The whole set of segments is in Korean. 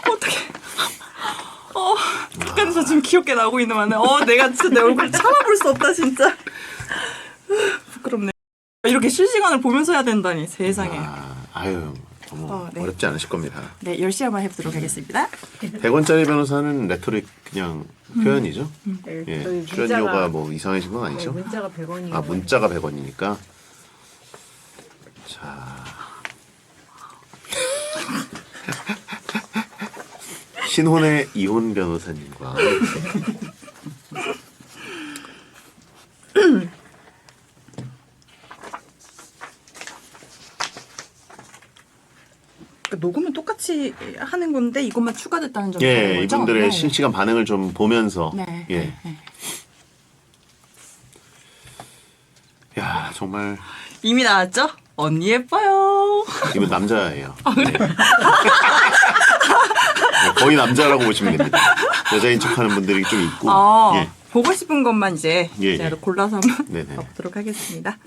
어떡해. 북한에서 지금 귀엽게 나오고 있는 만에 내가 진짜 내 얼굴 참아볼 수 없다 진짜. 부끄럽네. 이렇게 실시간을 보면서 해야 된다니 세상에. 아유 너무 네. 어렵지 않으실 겁니다. 네, 열심히 한번 해보도록 하겠습니다. 100원짜리 변호사는 레토릭 그냥 표현이죠. 네, 예, 저희 출연료가 뭐 이상하신 건 아니죠? 문자가 100원이에요. 아 문자가 100원이니까. 자. 신혼의 이혼 변호사님과 녹음은 똑같이 하는 건데 이것만 추가됐다는 점이 예, 다른 거죠? 이분들의 네. 실시간 반응을 좀 보면서 네. 예. 네. 야, 정말 이미 나왔죠? 언니 예뻐요. 이분 남자예요. 네. 네, 거의 남자라고 보시면 됩니다. 여자인 척하는 분들이 좀 있고. 예. 보고 싶은 것만 이제 예, 제가 예. 골라서 한번 네네. 가보도록 하겠습니다.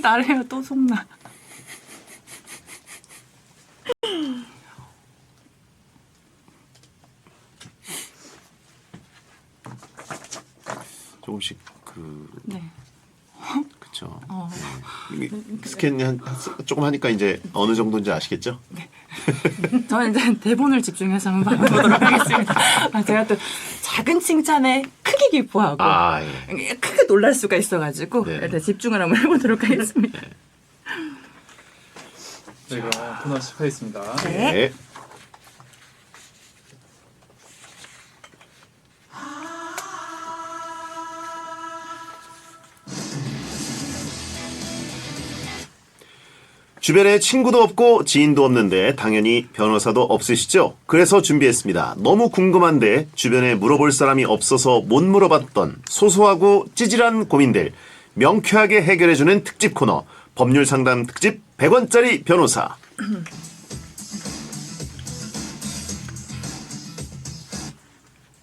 나래요 또 속나. 조금씩 네. 그쵸. 네. 이게 스캔 조금 하니까 이제 어느 정도인지 아시겠죠? 저는 이제 대본을 집중해서 한번 봐보도록 하겠습니다. 제가 또 작은 칭찬에 크게 기뻐하고 아, 예. 크게 놀랄 수가 있어가지고 네. 일단 집중을 한번 해보도록 하겠습니다. 저희가 코너 시작하겠습니다. 네. 주변에 친구도 없고 지인도 없는데 당연히 변호사도 없으시죠? 그래서 준비했습니다. 너무 궁금한데 주변에 물어볼 사람이 없어서 못 물어봤던 소소하고 찌질한 고민들 명쾌하게 해결해주는 특집 코너 법률 상담 특집 100원짜리 변호사.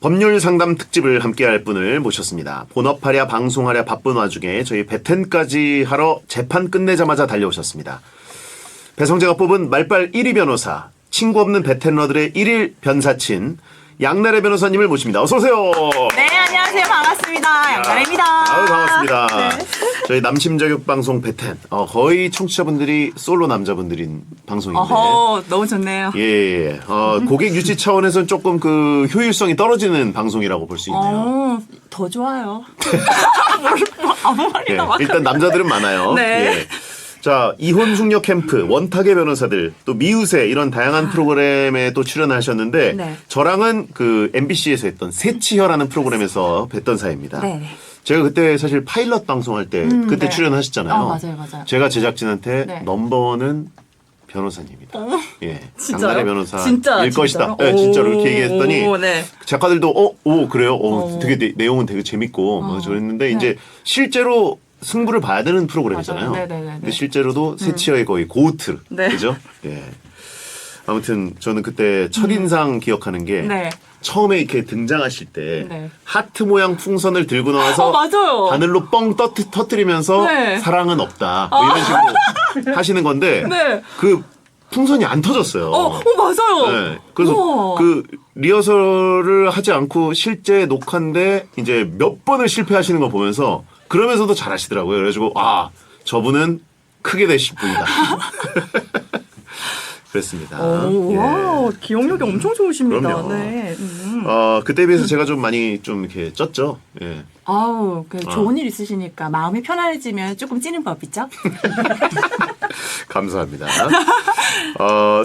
법률 상담 특집을 함께할 분을 모셨습니다. 본업하랴 방송하랴 바쁜 와중에 저희 배텐까지 하러 재판 끝내자마자 달려오셨습니다. 배성재가 뽑은 말빨 1위 변호사, 친구 없는 배텐러들의 1일 변사친 양나래 변호사님을 모십니다. 어서 오세요. 네, 안녕하세요. 반갑습니다. 양나래입니다. 아유, 반갑습니다. 네. 저희 남심저격 방송 배텐. 거의 청취자분들이 솔로 남자분들인 방송인데. 너무 좋네요. 예. 고객 유치 차원에서는 조금 그 효율성이 떨어지는 방송이라고 볼 수 있네요. 더 좋아요. 아무 말이나 막. 일단 남자들은 많아요. 네. 예. 자, 이혼 숙녀 캠프, 원탁의 변호사들, 또 미우새 이런 다양한 프로그램에 또 출연하셨는데 네. 저랑은 그 MBC에서 했던 새치혀라는 프로그램에서 뵀던 사이입니다. 네. 제가 그때 사실 파일럿 방송할 때 그때 네. 출연하셨잖아요. 맞아요. 제가 제작진한테 네. 넘버는 변호사님이다. 예, 진짜요? 양나래 변호사일 진짜로? 것이다. 네, 진짜로 이렇게 얘기했더니 네. 작가들도 그래요. 되게 내용은 되게 재밌고 뭐 그랬는데 이제 실제로 승부를 봐야 되는 프로그램이잖아요. 맞아요. 네네네. 근데 실제로도 새치어의 거의 고우트. 네. 그죠? 예. 아무튼 저는 그때 첫인상 기억하는 게 네. 처음에 이렇게 등장하실 때 네. 하트 모양 풍선을 들고 나와서 맞아요. 바늘로 뻥 터뜨리면서 네. 사랑은 없다. 뭐 이런 식으로 하시는 건데 네. 그 풍선이 안 터졌어요. 맞아요. 네. 그래서 우와. 그 리허설을 하지 않고 실제 녹화인데 이제 몇 번을 실패하시는 거 보면서 그러면서도 잘하시더라고요. 그래가지고 저분은 크게 되실 분이다. 그랬습니다. 와, 기억력이 엄청 좋으십니다. 그럼요. 네. 그때에 비해서 제가 좀 많이 좀 이렇게 쪘죠. 예. 좋은 일 있으시니까 마음이 편안해지면 조금 찌는 법이죠. 감사합니다.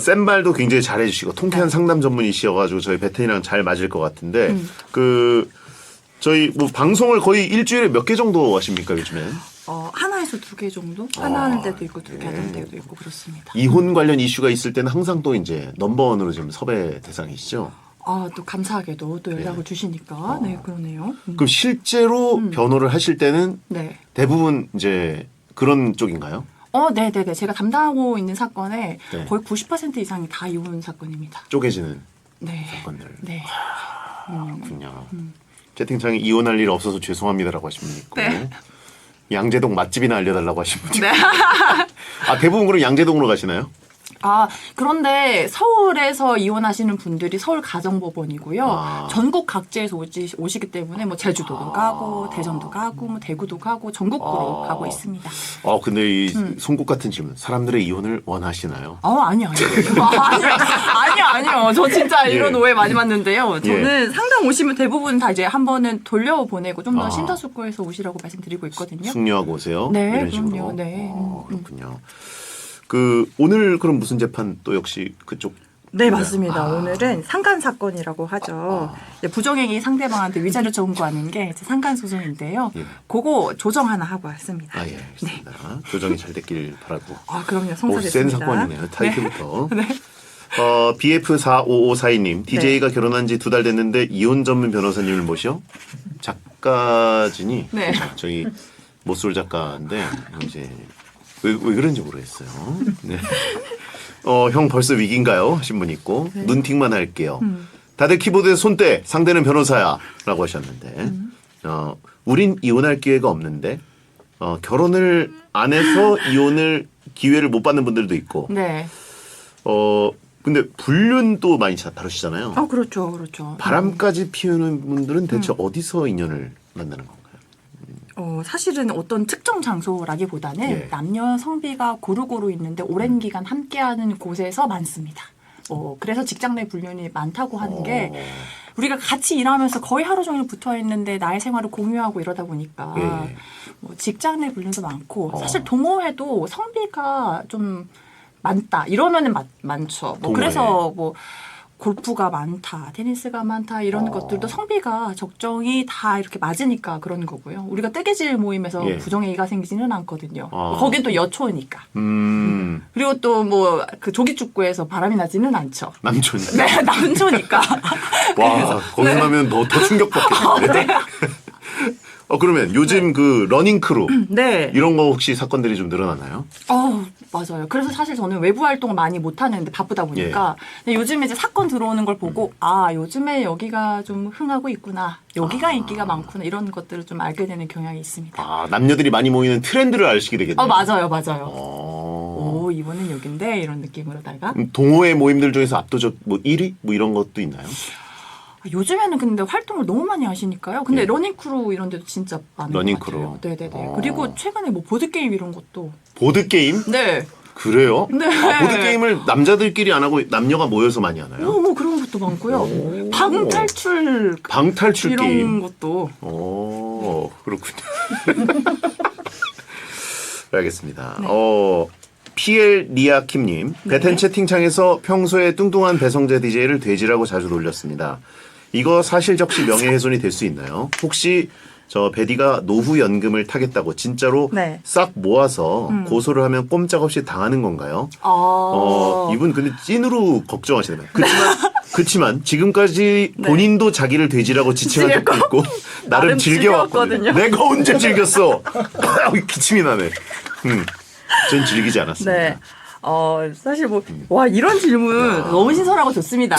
센 말도 굉장히 잘해주시고 통쾌한 상담 전문이시여가지고 저희 베텐이랑 잘 맞을 것 같은데 저희 뭐 방송을 거의 일주일에 몇 개 정도 하십니까 요즘엔? 하나에서 2개 정도? 하나 하는 때도 있고 2개 하는 때도 있고 그렇습니다. 이혼 관련 이슈가 있을 때는 항상 또 이제 넘버원으로 지금 섭외 대상이시죠? 또 감사하게도 또 연락을 주시니까 네 그러네요. 그럼 실제로 변호를 하실 때는 네. 대부분 이제 그런 쪽인가요? 네네네. 제가 담당하고 있는 사건의 네. 거의 90% 이상이 다 이혼 사건입니다. 쪼개지는 네. 사건들. 네. 그렇군요. 채팅창에 이혼할 일 없어서 죄송합니다라고 하시면 있고. 네. 양재동 맛집이나 알려달라고 하신 분이. 네. 아, 대부분 그럼 양재동으로 가시나요? 아, 그런데 서울에서 이혼하시는 분들이 서울 가정법원이고요. 아. 전국 각지에서 오시기 때문에 뭐 제주도도 가고 대전도 가고 뭐 대구도 가고 전국구로 가고 있습니다. 근데 이 송곳 같은 질문. 사람들의 이혼을 원하시나요? 아니요. 아니요. 저 진짜 이런 예. 오해 많이 받는데요. 저는 예. 상담 오시면 대부분 다 이제 한 번은 돌려보내고 좀 더 심사숙고해서 오시라고 말씀드리고 있거든요. 숙려하고 오세요? 네, 이런 그럼요. 식으로. 네. 그렇군요. 오늘 그럼 무슨 재판 또 역시 그쪽? 네, 맞습니다. 오늘은 상간 사건이라고 하죠. 이제 부정행위 상대방한테 위자료 청구하는 게 이제 상간 소송인데요. 예. 그거 조정 하나 하고 왔습니다. 예, 알겠습니다. 조정이 잘 됐길 바라고. 그럼요. 센 성사됐습니다. 사건이네요. 타이틀부터. 네. BF455422님, DJ가 결혼한 지 2달 됐는데 이혼 전문 변호사님을 모셔? 작가진이 네. 저희 모쏠 작가인데 이제 왜 그런지 모르겠어요. 네. 형 벌써 위기인가요? 하신 분 있고 눈팅만 할게요. 다들 키보드에 손대 상대는 변호사야 라고 하셨는데 우린 이혼할 기회가 없는데 결혼을 안 해서 이혼을 기회를 못 받는 분들도 있고 네. 근데 불륜도 많이 다루시잖아요. 그렇죠. 바람까지 피우는 분들은 대체 어디서 인연을 만나는 건가요? 사실은 어떤 특정 장소라기보다는 예. 남녀 성비가 고루고루 있는데 오랜 기간 함께하는 곳에서 많습니다. 그래서 직장 내 불륜이 많다고 하는 게 우리가 같이 일하면서 거의 하루 종일 붙어 있는데 나의 생활을 공유하고 이러다 보니까 예. 뭐 직장 내 불륜도 많고 사실 동호회도 성비가 좀 많다 이러면은 많죠. 뭐 동호회. 그래서 뭐 골프가 많다, 테니스가 많다 이런 것들도 성비가 적정히 다 이렇게 맞으니까 그런 거고요. 우리가 뜨개질 모임에서 예. 부정행위가 생기지는 않거든요. 거긴 또 여초니까. 그리고 또 뭐 그 조기축구에서 바람이 나지는 않죠. 남촌. 네, 남초니까. 와, 거기서 나면 더 충격받겠는데. 그러면 요즘 그 러닝 크루 네. 이런 거 혹시 사건들이 좀 늘어나나요? 맞아요. 그래서 사실 저는 외부 활동을 많이 못 하는데 바쁘다 보니까 근데 요즘에 이제 사건 들어오는 걸 보고 요즘에 여기가 좀 흥하고 있구나. 여기가 인기가 많구나. 이런 것들을 좀 알게 되는 경향이 있습니다. 남녀들이 많이 모이는 트렌드를 아시게 되겠네요. 맞아요. 어. 오, 이번엔 여긴데 이런 느낌으로다가 동호회 모임들 중에서 압도적 뭐 1위 뭐 이런 것도 있나요? 요즘에는 근데 활동을 너무 많이 하시니까요. 근데 예. 러닝크루 이런 데도 진짜 많은 러닝 것 같아요. 크루. 네네네. 그리고 최근에 뭐 보드게임 이런 것도. 보드 게임? 네. 그래요? 네. 보드 게임을 남자들끼리 안 하고 남녀가 모여서 많이 하나요? 뭐 그런 것도 많고요. 방탈출 방탈출 이런 게임. 것도. 그렇군요. 알겠습니다. 네. PL 리아킴님, 베텐 채팅창에서 평소에 뚱뚱한 배성재 DJ를 돼지라고 자주 놀렸습니다. 이거 사실적시 명예훼손이 될 수 있나요? 혹시 저 베디가 노후연금을 타겠다고 진짜로 네. 싹 모아서 고소를 하면 꼼짝없이 당하는 건가요? 이분 근데 찐으로 걱정하시네요. 그렇지만 지금까지 네. 본인도 자기를 돼지라고 지칭한 적도 있고 나름 나름 즐겨왔거든요. 즐겨왔거든요. 내가 언제 즐겼어? 기침이 나네. 전 즐기지 않았습니다. 네. 사실 이런 질문 너무 신선하고 좋습니다.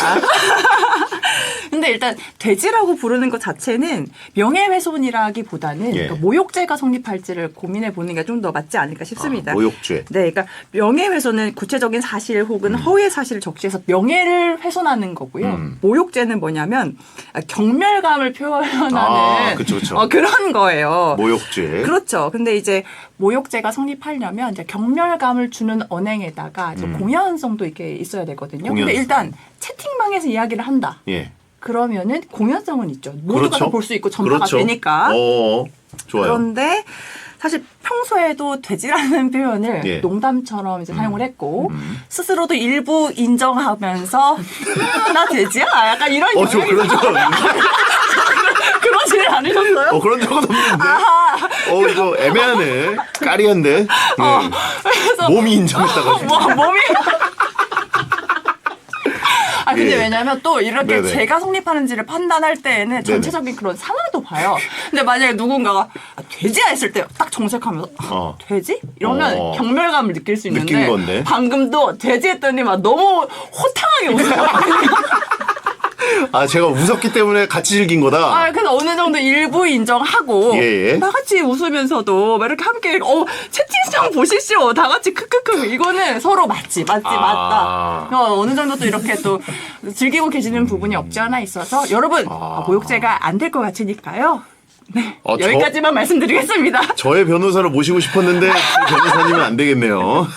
근데 일단 돼지라고 부르는 것 자체는 명예훼손이라기보다는 예. 그러니까 모욕죄가 성립할지를 고민해 보는 게 좀 더 맞지 않을까 싶습니다. 모욕죄. 네, 그러니까 명예훼손은 구체적인 사실 혹은 허위의 사실을 적시해서 명예를 훼손하는 거고요. 모욕죄는 뭐냐면 경멸감을 표현하는 그쵸. 그런 거예요. 모욕죄. 그렇죠. 근데 이제 모욕죄가 성립하려면 이제 경멸감을 주는 언행에다가 이제 공연성도 이렇게 있어야 되거든요. 근데 공연성. 일단 채팅방에서 이야기를 한다. 예. 그러면은 공연성은 있죠. 모두가 그렇죠. 다 볼 수 있고 전파가 그렇죠. 되니까. 좋아요. 그런데 사실 평소에도 돼지라는 표현을 예. 농담처럼 이제 사용을 했고 스스로도 일부 인정하면서 나 돼지야? 약간 이런 저 그런 적 없는데. 그러지 않으셨어요? 그런 적은 없는데. 이거 애매하네. 까리한데. 네. 그래서 몸이 인정했다가. 몸이 근데 예. 왜냐면 또 이렇게 네네. 죄가 성립하는지를 판단할 때에는 전체적인 그런 상황도 봐요. 근데 만약에 누군가가 돼지야 했을 때 딱 정색하면서 돼지? 이러면 경멸감을 느낄 수 있는데 느낀 건데. 방금도 돼지 했더니 막 너무 호탕하게 웃어요. 아, 제가 웃었기 때문에 같이 즐긴 거다. 아, 그래서 어느 정도 일부 인정하고 예, 예. 다 같이 웃으면서도 막 이렇게 함께 채팅창 보십시오. 다 같이 크크크. 이거는 서로 맞지 맞다. 어느 정도 또 이렇게 또 즐기고 계시는 부분이 없지 않아 있어서 여러분 모욕죄가 안 될 것 같으니까요. 네, 여기까지만 말씀드리겠습니다. 저의 변호사를 모시고 싶었는데 그 변호사님은 안 되겠네요.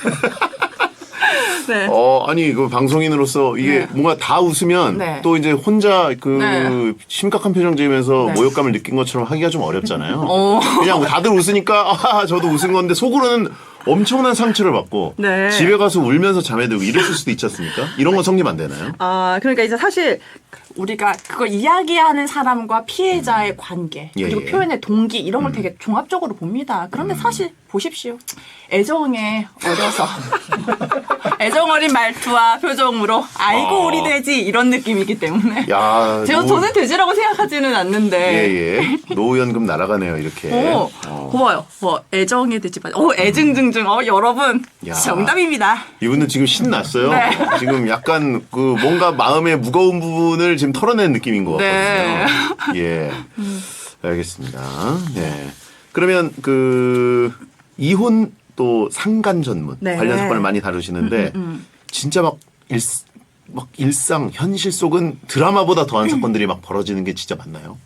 네. 아니 그 방송인으로서 이게 네. 뭔가 다 웃으면 네. 또 이제 혼자 그 네. 심각한 표정 지으면서 네. 모욕감을 느낀 것처럼 하기가 좀 어렵잖아요. 어. 그냥 다들 웃으니까 저도 웃은 건데 속으로는 엄청난 상처를 받고 네. 집에 가서 울면서 잠에 들고 이랬을 수도 있지 않습니까? 이런 건 성립 안 되나요? 아, 그러니까 이제 사실 우리가 그걸 이야기하는 사람과 피해자의 관계 예, 그리고 예. 표현의 동기 이런 걸 되게 종합적으로 봅니다. 그런데 사실 보십시오. 애정에 어려서 애정 어린 말투와 표정으로 아이고 우리 돼지 이런 느낌이기 때문에 야, 저는 돼지라고 생각하지는 않는데 예. 노후연금 날아가네요 이렇게. 고마워요. 애정의 돼지 애증증증 여러분 야. 정답입니다. 이분은 지금 신났어요. 네. 지금 약간 그 뭔가 마음의 무거운 부분을 지금 털어낸 느낌인 것 네. 같거든요. 예. 알겠습니다. 네. 그러면 그 이혼 또 상간 전문 네. 관련 사건을 많이 다루시는데 진짜 막 일상 현실 속은 드라마보다 더한 사건들이 막 벌어지는 게 진짜 많나요?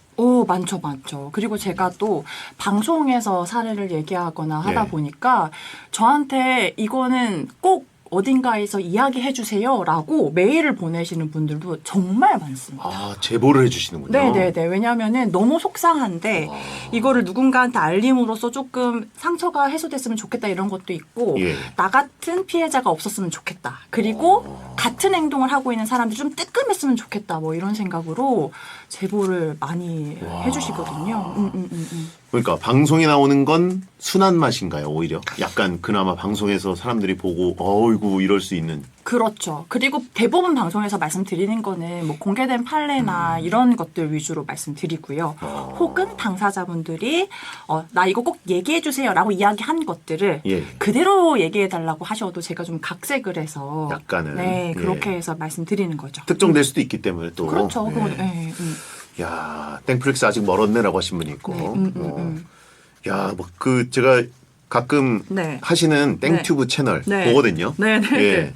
많죠, 많죠. 그리고 제가 또 방송에서 사례를 얘기하거나 하다 네. 보니까 저한테 이거는 꼭 어딘가에서 이야기해 주세요라고 메일을 보내시는 분들도 정말 많습니다. 아, 제보를 해주시는군요. 네네네. 왜냐하면은 너무 속상한데 이거를 누군가한테 알림으로써 조금 상처가 해소됐으면 좋겠다 이런 것도 있고 예. 나 같은 피해자가 없었으면 좋겠다. 그리고 같은 행동을 하고 있는 사람들이 좀 뜨끔했으면 좋겠다. 뭐 이런 생각으로 제보를 많이 해주시거든요. 그러니까 방송에 나오는 건 순한 맛인가요? 오히려 약간 그나마 방송에서 사람들이 보고 어이구 이럴 수 있는. 그렇죠. 그리고 대부분 방송에서 말씀드리는 거는 뭐 공개된 판례나 이런 것들 위주로 말씀드리고요. 혹은 당사자분들이 나 이거 꼭 얘기해 주세요라고 이야기한 것들을 예. 그대로 얘기해 달라고 하셔도 제가 좀 각색을 해서 약간은, 네, 그렇게 예. 해서 말씀드리는 거죠. 특정될 수도 있기 때문에 또. 그렇죠. 예. 그건, 네, 야, 땡플릭스 아직 멀었네라고 하신 분이 있고. 야, 뭐 그 제가 가끔 네. 하시는 땡튜브 채널 네. 보거든요. 네, 네, 예. 네.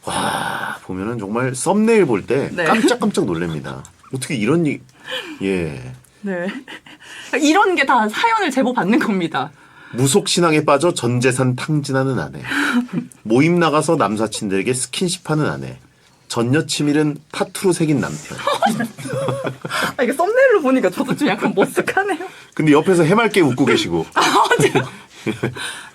와, 보면은 정말 썸네일 볼 때 네. 깜짝깜짝 놀랍니다. 어떻게 이런 예. 네. 이런 게 다 사연을 제보 받는 겁니다. 무속 신앙에 빠져 전 재산 탕진하는 아내. 모임 나가서 남사친들에게 스킨십하는 아내. 전 여친 잃은 타투로 새긴 남편. 이게 썸네일로 보니까 저도 좀 약간 머쓱하네요. 근데 옆에서 해맑게 웃고 계시고.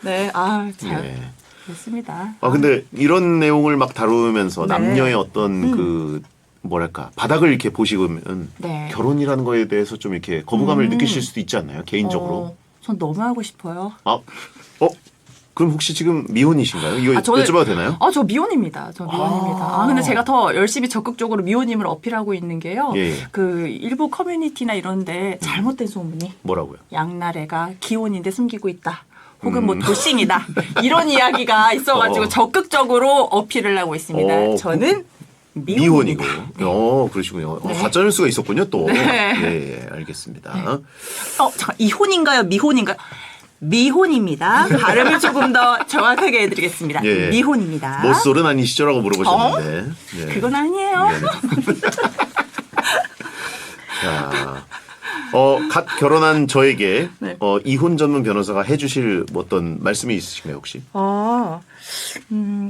네, 잘 예. 됐습니다. 근데 이런 내용을 막 다루면서 네. 남녀의 어떤 그 뭐랄까 바닥을 이렇게 보시면 네. 결혼이라는 거에 대해서 좀 이렇게 거부감을 느끼실 수도 있지 않나요? 개인적으로. 전 너무 하고 싶어요. 그럼 혹시 지금 미혼이신가요? 이거 여쭤봐도 되나요? 저 미혼입니다. 저 미혼입니다. 근데 제가 더 열심히 적극적으로 미혼임을 어필하고 있는 게요. 예. 그 일부 커뮤니티나 이런데 잘못된 소문이 뭐라고요? 양나래가 기혼인데 숨기고 있다. 혹은 뭐 도싱이다. 이런 이야기가 있어가지고 적극적으로 어필을 하고 있습니다. 저는 미혼이고. 미혼입니다. 그러시군요. 가짜 뉴스가 있었군요, 또. 네. 예, 알겠습니다. 잠깐, 이혼인가요? 미혼인가요? 미혼입니다. 발음을 조금 더 정확하게 해드리겠습니다. 예. 미혼입니다. 모쏠은 아니시죠라고 물어보셨는데. 예. 그건 아니에요. 자, 갓 결혼한 저에게 네. 이혼 전문 변호사가 해주실 어떤 말씀이 있으신가요, 혹시?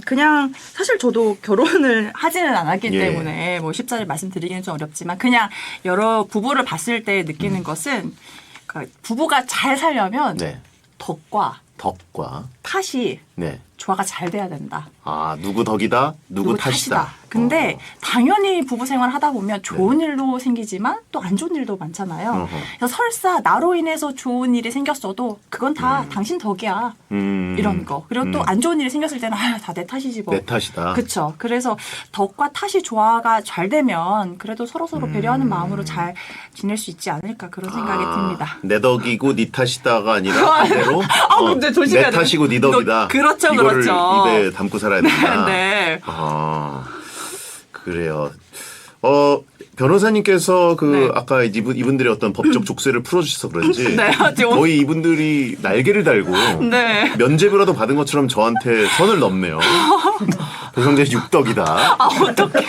그냥 사실 저도 결혼을 하지는 않았기 예. 때문에 뭐 쉽사리 말씀드리기는 좀 어렵지만 그냥 여러 부부를 봤을 때 느끼는 것은 그러니까 부부가 잘 살려면 네. 덕과 탓이 네. 조화가 잘 돼야 된다. 누구 덕이다, 누구 탓이다. 근데 당연히 부부 생활 하다 보면 좋은 일도 생기지만 또 안 좋은 일도 많잖아요. 그래서 설사 나로 인해서 좋은 일이 생겼어도 그건 다 당신 덕이야. 이런 거. 그리고 또 안 좋은 일이 생겼을 때는 다 내 탓이지 뭐. 내 탓이다. 그렇죠. 그래서 덕과 탓이 조화가 잘 되면 그래도 서로서로 배려하는 마음으로 잘 지낼 수 있지 않을까 그런 생각이 듭니다. 내 덕이고 네 탓이다가 아니라 반대로 근데 조심해야 내 탓이고 네 덕이다. 그렇죠, 이거를 그렇죠. 입에 담고 살아야 된다. 네. 그래요. 변호사님께서 네. 아까 이분들의 어떤 법적 족쇄를 풀어주셔서 그런지 네, 아주 거의 이분들이 날개를 달고 네. 면죄부라도 받은 것처럼 저한테 선을 넘네요. 배성재 육덕이다. 어떡해.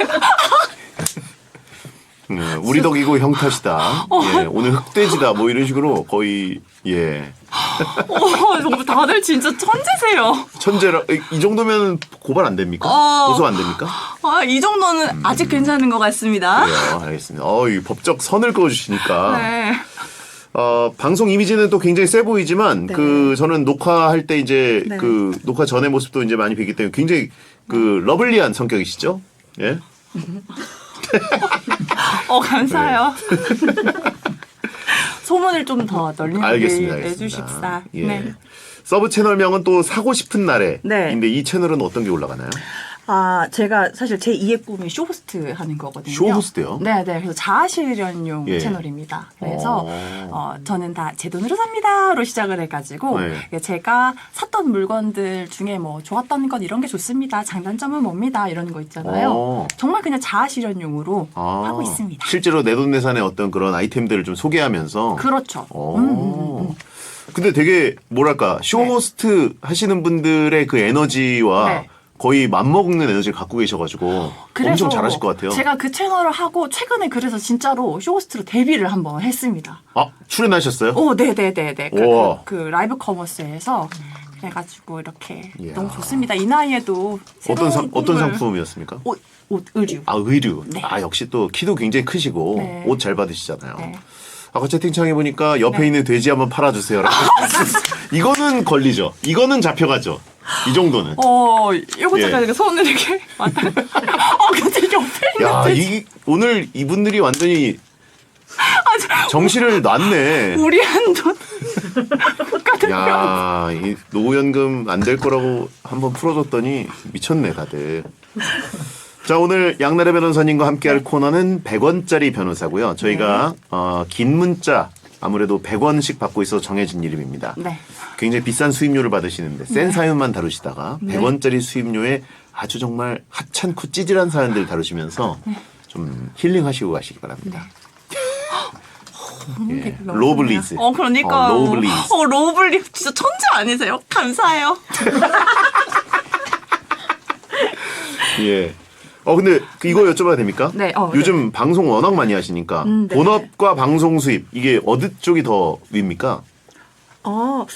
우리 덕이고 형 탓이다. 예, 오늘 흑돼지다. 뭐 이런 식으로 거의 예. 정말 다들 진짜 천재세요. 천재라 이 정도면 고발 안 됩니까? 고소 안 됩니까? 이 정도는 아직 괜찮은 것 같습니다. 그래요. 알겠습니다. 이 법적 선을 그어주시니까. 네. 방송 이미지는 또 굉장히 세 보이지만 네. 저는 녹화할 때 이제 네. 녹화 전의 모습도 이제 많이 뵙기 때문에 굉장히 러블리한 성격이시죠? 예. 감사해요. 소문을 좀 더 널리 알겠습니다. 내주십사. 예. 네. 서브 채널명은 또 사고 싶은 날에. 네. 근데 이 채널은 어떤 게 올라가나요? 제가 사실 제 2의 꿈이 쇼호스트 하는 거거든요. 쇼호스트요? 네. 그래서 자아실현용 예. 채널입니다. 그래서 저는 다 제 돈으로 삽니다로 시작을 해가지고 네. 제가 샀던 물건들 중에 뭐 좋았던 것 이런 게 좋습니다. 장단점은 뭡니다. 이런 거 있잖아요. 정말 그냥 자아실현용으로 하고 있습니다. 실제로 내돈내산의 어떤 그런 아이템들을 좀 소개하면서. 그렇죠. 근데 되게 뭐랄까 쇼호스트 하시는 분들의 그 에너지와 네. 거의 맞먹는 에너지를 갖고 계셔가지고 엄청 잘하실 것 같아요. 제가 그 채널을 하고 최근에 그래서 진짜로 쇼호스트로 데뷔를 한번 했습니다. 출연하셨어요? 네네네네. 그 라이브 커머스에서 그래가지고 이렇게 이야. 너무 좋습니다. 이 나이에도 어떤 상품이었습니까? 옷 의류. 의류. 네. 역시 또 키도 굉장히 크시고 네. 옷 잘 받으시잖아요. 네. 아까 채팅창에 보니까 옆에 네. 있는 돼지 한번 팔아주세요. 이거는 걸리죠. 이거는 잡혀가죠. 이 정도는. 요거 예. 잠깐 손을 이렇게 왔다. 근데 옆에 있는 돼지. 오늘 이분들이 완전히 정신을 놨네. 우리 한돈 이 노후연금 안 될 거라고 한번 풀어줬더니 미쳤네 다들. 자, 오늘 양나래 변호사님과 함께할 코너는 100원짜리 변호사고요. 저희가 긴 문자 아무래도 100원씩 받고 있어서 정해진 이름입니다. 네. 굉장히 비싼 수임료를 받으시는데 센 사연만 다루시다가 100원짜리 수임료에 아주 정말 하찮고 찌질한 사연들 다루시면서 좀 힐링하시고 가시기 바랍니다. 예. 로블리즈. 그러니까. 로블리즈. 로블리 진짜 천재 아니세요? 감사해요. 예. 근데 이거 여쭤봐도 됩니까? 네. 요즘 방송 워낙 많이 하시니까 네. 본업과 방송 수입 이게 어느 쪽이 더 위입니까? 뭐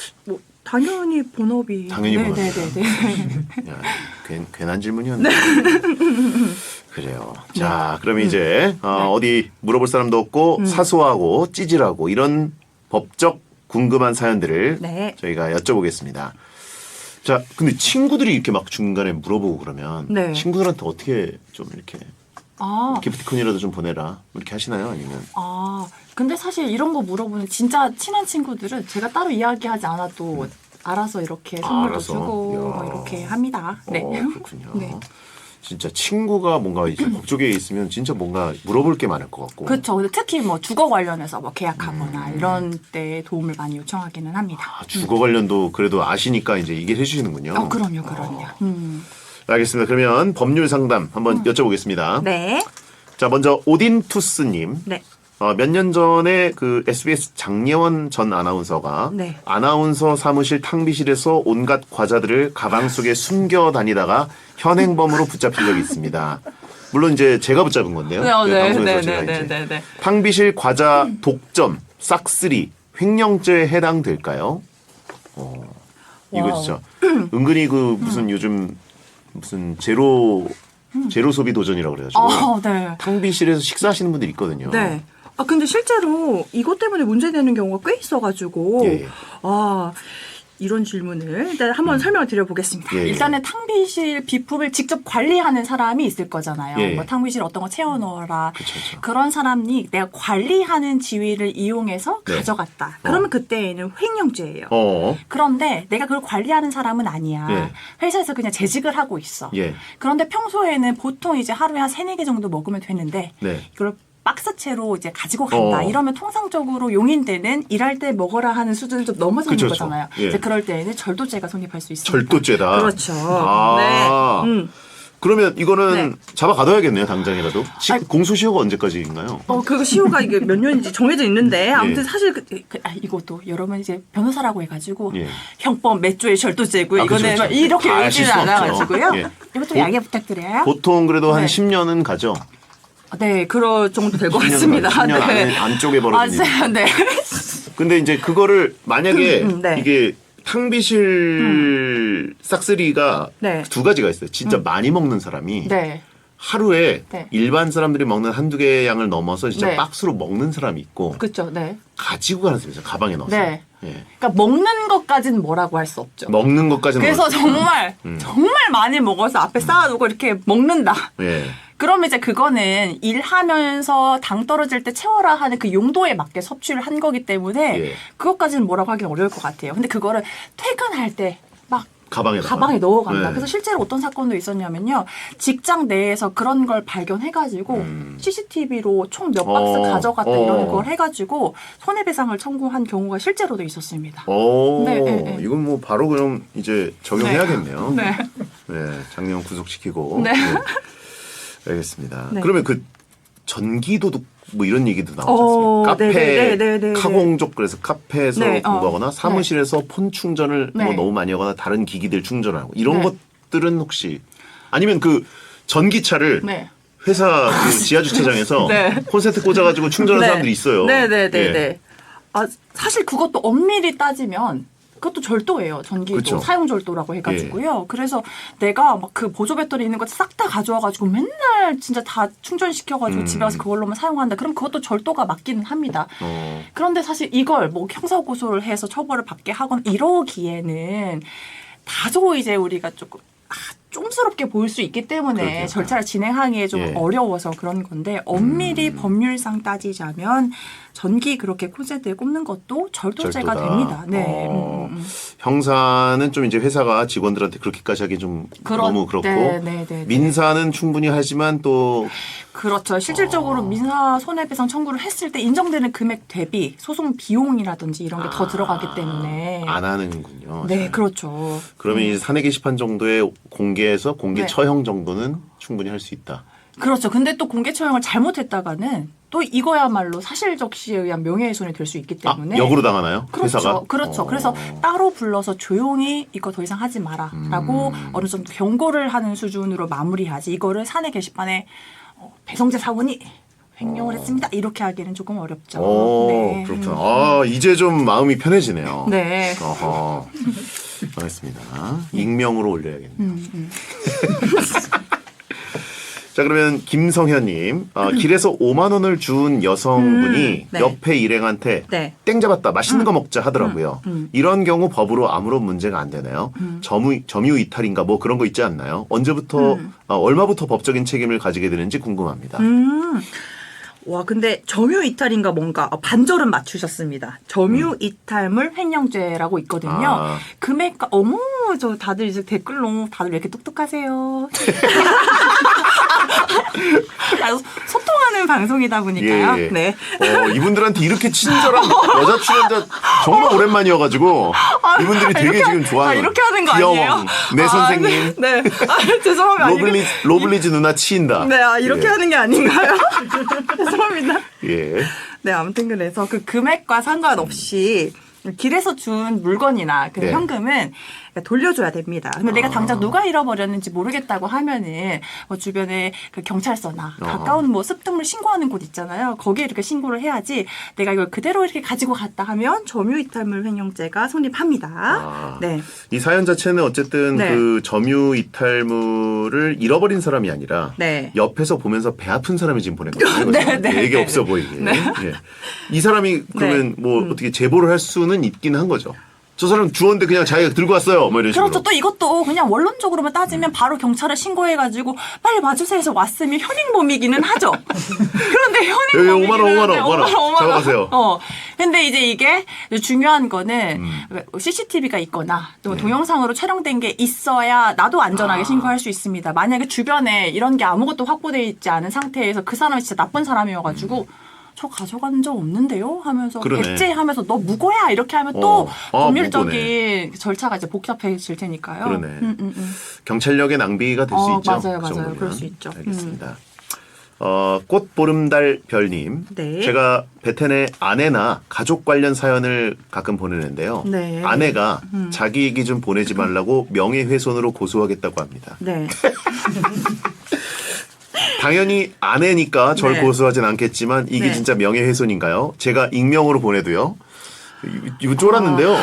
당연히 본업이. 당연히 본업이다. 네네네. 괜한 질문이었네. 그래요. 자, 그러면 이제 어디 물어볼 사람도 없고 사소하고 찌질하고 이런 법적 궁금한 사연들을 네. 저희가 여쭤보겠습니다. 자, 근데 친구들이 이렇게 막 중간에 물어보고 그러면 네. 친구들한테 어떻게 좀 이렇게 기프티콘이라도 좀 보내라 뭐 이렇게 하시나요? 아니면 근데 사실 이런 거 물어보는 진짜 친한 친구들은 제가 따로 이야기하지 않아도 알아서 이렇게 선물도 알아서? 주고 이야. 뭐 이렇게 합니다. 네. 그렇군요. 네. 진짜 친구가 뭔가 이제 법조계에 있으면 진짜 뭔가 물어볼 게 많을 것 같고. 그렇죠. 근데 특히 뭐 주거 관련해서 뭐 계약하거나 이런 때 도움을 많이 요청하기는 합니다. 주거 관련도 그래도 아시니까 이제 얘기를 해주시는군요. 그럼요. 알겠습니다. 그러면 법률 상담 한번 여쭤보겠습니다. 네. 자, 먼저 오딘투스님. 네. 몇 년 전에 그 SBS 장예원 전 아나운서가 네. 아나운서 사무실 탕비실에서 온갖 과자들을 가방 속에 숨겨 다니다가 현행범으로 붙잡힌 적이 있습니다. 물론 이제 제가 붙잡은 건데요. 방송에서 제가 이제 탕비실 과자 독점, 싹쓸이, 횡령죄에 해당될까요? 이거 진짜 은근히 그 무슨 요즘 무슨 제로 소비 도전이라고 그래가지고 네. 탕비실에서 식사하시는 분들이 있거든요. 네. 근데 실제로 이것 때문에 문제되는 경우가 꽤 있어가지고, 예. 이런 질문을 일단 한번 설명을 드려보겠습니다. 예. 일단은 탕비실 비품을 직접 관리하는 사람이 있을 거잖아요. 예. 뭐 탕비실 어떤 거 채워넣어라. 그쵸. 그런 사람이 내가 관리하는 지위를 이용해서 네. 가져갔다. 그러면 그때에는 횡령죄예요. 그런데 내가 그걸 관리하는 사람은 아니야. 예. 회사에서 그냥 재직을 하고 있어. 예. 그런데 평소에는 보통 이제 하루에 한 3-4개 정도 먹으면 되는데 네. 이걸 박스채로 이제 가지고 간다. 이러면 통상적으로 용인되는 일할 때 먹어라 하는 수준을 좀 넘어서는 그쵸. 거잖아요. 예. 이제 그럴 때에는 절도죄가 성립할 수 있습니다. 절도죄다. 그렇죠. 아. 네. 그러면 이거는 네. 잡아가둬야겠네요, 당장이라도. 공소시효가 언제까지인가요? 그리고 시효가 이게 몇 년인지 정해져 있는데 아무튼 예. 사실 이것도 여러분 이제 변호사라고 해가지고 예. 형법 몇 조의 절도죄고 아, 이거는 그렇죠. 이렇게 다 읽지는 아실 수 않아가지고요. 없죠. 예. 이것도 양해 부탁드려요. 보통 그래도 한 네. 10년은 가죠. 네, 그럴 정도 될 것 10년 같습니다. 10년 네. 안쪽에 벌어지는. 맞아요, 네. 근데 이제 그거를 만약에 네. 이게 탕비실 싹쓸이가 네. 두 가지가 있어요. 진짜 많이 먹는 사람이 네. 하루에 네. 일반 사람들이 먹는 한두 개 양을 넘어서 진짜 네. 박스로 먹는 사람이 있고 그렇죠, 네. 가지고 가는 사람이 있어요. 가방에 넣어서. 네. 예. 그러니까 먹는 것까지는 뭐라고 할 수 없죠. 먹는 것까지는 그래서 어렵죠. 정말 많이 먹어서 앞에 쌓아두고 이렇게 먹는다. 예. 그러면 이제 그거는 일하면서 당 떨어질 때 채워라 하는 그 용도에 맞게 섭취를 한 거기 때문에 예. 그것까지는 뭐라고 하긴 어려울 것 같아요. 근데 그거를 퇴근할 때 막 가방에 넣어간다. 네. 그래서 실제로 어떤 사건도 있었냐면요. 직장 내에서 그런 걸 발견해가지고 CCTV로 총 몇 박스 가져갔다 이런 걸 해가지고 손해배상을 청구한 경우가 실제로도 있었습니다. 오, 네, 네, 네. 이건 뭐 바로 그럼 이제 적용해야겠네요. 네. 네, 작년 구속시키고. 네. 알겠습니다. 네. 그러면 그 전기도둑 뭐 이런 얘기도 나오지 어, 않습니까? 카페, 네, 네, 네, 네, 네. 카공족 그래서 카페에서 네, 공부하거나 사무실에서 폰 충전을 네. 뭐 너무 많이 하거나 다른 기기들 충전하고 이런 네. 것들은 혹시 아니면 그 전기차를 네. 회사 그 지하 주차장에서 네. 콘센트 꽂아가지고 충전하는 사람들이 있어요. 네네네네. 예. 아 사실 그것도 엄밀히 따지면 그것도 절도예요. 전기도 그쵸. 사용 절도라고 해가지고요. 그래서 내가 막 그 보조 배터리 있는 거 싹 다 가져와가지고 맨날 진짜 다 충전시켜가지고 집에 와서 그걸로만 사용한다. 그럼 그것도 절도가 맞기는 합니다. 그런데 사실 이걸 뭐 형사 고소를 해서 처벌을 받게 하거나 이러기에는 다소 이제 우리가 조금 쫌스럽게 보일 수 있기 때문에 그렇겠다. 절차를 진행하기에 좀 예. 어려워서 그런 건데 엄밀히 법률상 따지자면 전기 그렇게 콘센트에 꼽는 것도 절도죄가 절도다. 됩니다. 네. 형사는 좀 이제 회사가 직원들한테 그렇게까지 하기 좀 너무 그렇고 네. 민사는 충분히 하지만 또 그렇죠. 실질적으로 민사 손해배상 청구를 했을 때 인정되는 금액 대비 소송 비용이라든지 이런 게 더 들어가기 때문에 안 하는군요. 네, 그렇죠. 그러면 이 사내 게시판 정도의 공개에서 공개 네. 처형 정도는 충분히 할 수 있다. 그렇죠. 근데 또 공개 처형을 잘못했다가는 또 이거야말로 사실적 시에 의한 명예훼손이 될 수 있기 때문에 역으로 당하나요? 그렇죠. 회사가? 그렇죠. 그래서 따로 불러서 조용히 이거 더 이상 하지 마라라고 어느 정도 경고를 하는 수준으로 마무리하지 이거를 사내 게시판에 배성재 사원이 횡령을 했습니다. 이렇게 하기는 조금 어렵죠. 오, 네. 그렇구나. 아, 이제 좀 마음이 편해지네요. 네. 어허. 알겠습니다. 익명으로 올려야겠네요. 자, 그러면 김성현님, 길에서 5만 원을 준 여성분이 네. 옆에 일행한테 네. 땡 잡았다, 맛있는 거 먹자 하더라고요. 이런 경우 법으로 아무런 문제가 안 되나요? 점유 이탈인가 뭐 그런 거 있지 않나요? 언제부터, 얼마부터 법적인 책임을 가지게 되는지 궁금합니다. 와, 근데 점유 이탈인가 뭔가 반절은 맞추셨습니다. 점유 이탈물 횡령죄라고 있거든요. 아. 금액과 저 다들 이제 댓글로 다들 왜 이렇게 똑똑하세요. 소통하는 방송이다 보니까요. 예, 예. 네. 이분들한테 이렇게 친절한 여자 출연자 정말 오랜만이어가지고 이분들이 되게 이렇게 지금 좋아하는 이렇게 하는 거 귀여워. 아니에요? 내 선생님. 네. 죄송합니다. 로블리즈 누나 치인다. 네, 이렇게 예. 하는 게 아닌가요? 죄송합니다. 예. 네, 아무튼 그래서 그 금액과 상관없이 길에서 준 물건이나 그 네. 현금은 돌려줘야 됩니다. 근데 내가 당장 누가 잃어버렸는지 모르겠다고 하면은 뭐 주변에 그 경찰서나 가까운 뭐 습득물 신고하는 곳 있잖아요. 거기에 이렇게 신고를 해야지 내가 이걸 그대로 이렇게 가지고 갔다 하면 점유이탈물 횡령죄가 성립합니다. 네. 이 사연 자체는 어쨌든 네. 그 점유 이탈물을 잃어버린 사람이 아니라 네. 옆에서 보면서 배 아픈 사람이 지금 보냈거든요. 네, 네, 되게 네, 없어 보이게. 예. 이 사람이 그러면 뭐 어떻게 제보를 할 수는 있긴 한 거죠. 저 사람 주웠는데 그냥 자기가 들고 왔어요. 뭐 이런 식으로. 그렇죠. 또 이것도 그냥 원론적으로만 따지면 바로 경찰에 신고해가지고 빨리 와주세요 해서 왔으면 현행범이기는 하죠. 그런데 현행범이기는 5만 원. 잡아가세요. 근데 이제 이게 중요한 거는 CCTV가 있거나 또 네. 동영상으로 촬영된 게 있어야 나도 안전하게 신고할 수 있습니다. 만약에 주변에 이런 게 아무것도 확보되어 있지 않은 상태에서 그 사람이 진짜 나쁜 사람이어가지고 저 가져간 적 없는데요? 하면서 그러네. 배제하면서 너 무고야 이렇게 하면 또 아, 법률적인 무고네. 절차가 이제 복잡해질 테니까요. 그러네. 경찰력의 낭비가 될 수 있죠. 맞아요, 그 맞아요. 정도면. 그럴 수 있죠. 알겠습니다. 꽃보름달 별님. 네. 제가 베텐의 아내나 가족 관련 사연을 가끔 보내는데요. 네. 아내가 자기 얘기 좀 보내지 말라고 명예훼손으로 고소하겠다고 합니다. 네. 당연히 아내니까 절 네. 고소하진 않겠지만 이게 네. 진짜 명예훼손인가요? 제가 익명으로 보내도요. 이거 쫄았는데요.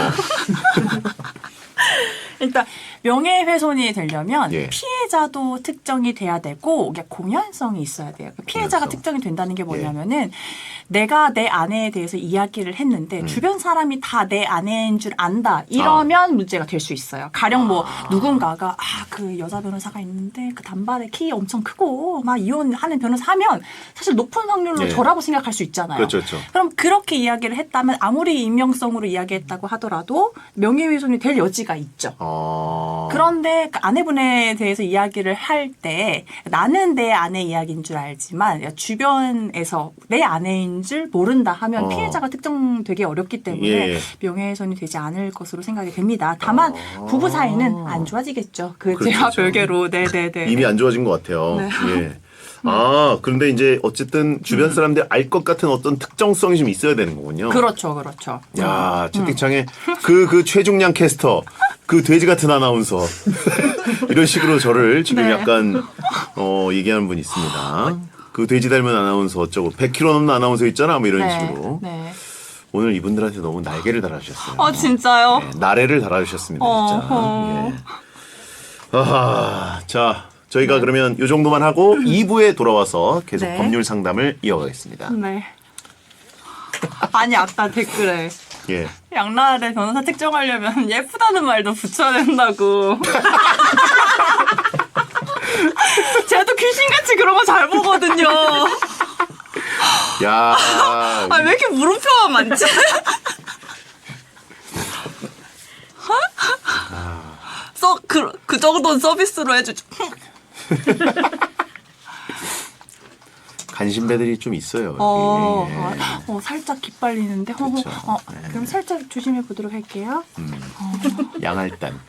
일단 명예훼손이 되려면 예. 피해자도 특정이 돼야 되고 이게 공연성이 있어야 돼요. 피해자가 공연성. 특정이 된다는 게 뭐냐면은 내가 내 아내에 대해서 이야기를 했는데 주변 사람이 다 내 아내인 줄 안다 이러면 문제가 될 수 있어요. 가령 뭐 누군가가 그 여자 변호사가 있는데 그 단발에 키 엄청 크고 막 이혼하는 변호사 하면 사실 높은 확률로 예. 저라고 생각할 수 있잖아요. 그렇죠, 그렇죠. 그럼 그렇게 이야기를 했다면 아무리 익명성으로 이야기했다고 하더라도 명예훼손이 될 여지가 있죠. 그런데 그 아내분에 대해서 이야기를 할 때 나는 내 아내 이야기인 줄 알지만 주변에서 내 아내인 줄 모른다 하면 피해자가 특정되기 어렵기 때문에 예. 명예훼손이 되지 않을 것으로 생각이 됩니다. 다만 부부 사이는 안 좋아지겠죠. 그렇죠, 그제와 그렇죠. 별개로. 네네네. 이미 안 좋아진 것 같아요. 네. 예. 그런데 이제 어쨌든 주변 사람들 알 것 같은 어떤 특정성이 좀 있어야 되는 거군요. 그렇죠, 그렇죠. 야, 채팅창에 그 최중량 캐스터, 그 돼지 같은 아나운서 이런 식으로 저를 지금 네. 약간 얘기하는 분이 있습니다. 그 돼지 닮은 아나운서 어쩌고 100kg 넘는 아나운서 있잖아, 뭐 이런 네. 식으로. 네. 오늘 이분들한테 너무 날개를 달아주셨어요. 진짜요? 네, 나래를 달아주셨습니다, 진짜. 예. 자, 저희가 그러면 이 정도만 하고 2부에 돌아와서 계속 네. 법률 상담을 이어가겠습니다. 네. 아니 아까 댓글에 예. 양날의 변호사 특정하려면 예쁘다는 말도 붙여야 된다고. 제가 또 귀신같이 그런 거 잘 보거든요. 야, 왜 이렇게 물음표가 많지? 그 정도는 서비스로 해주죠. 간신배들이 좀 있어요. 여기. 살짝 기빨리는데. 그렇죠. 그럼 살짝 조심해 보도록 할게요. 양알단.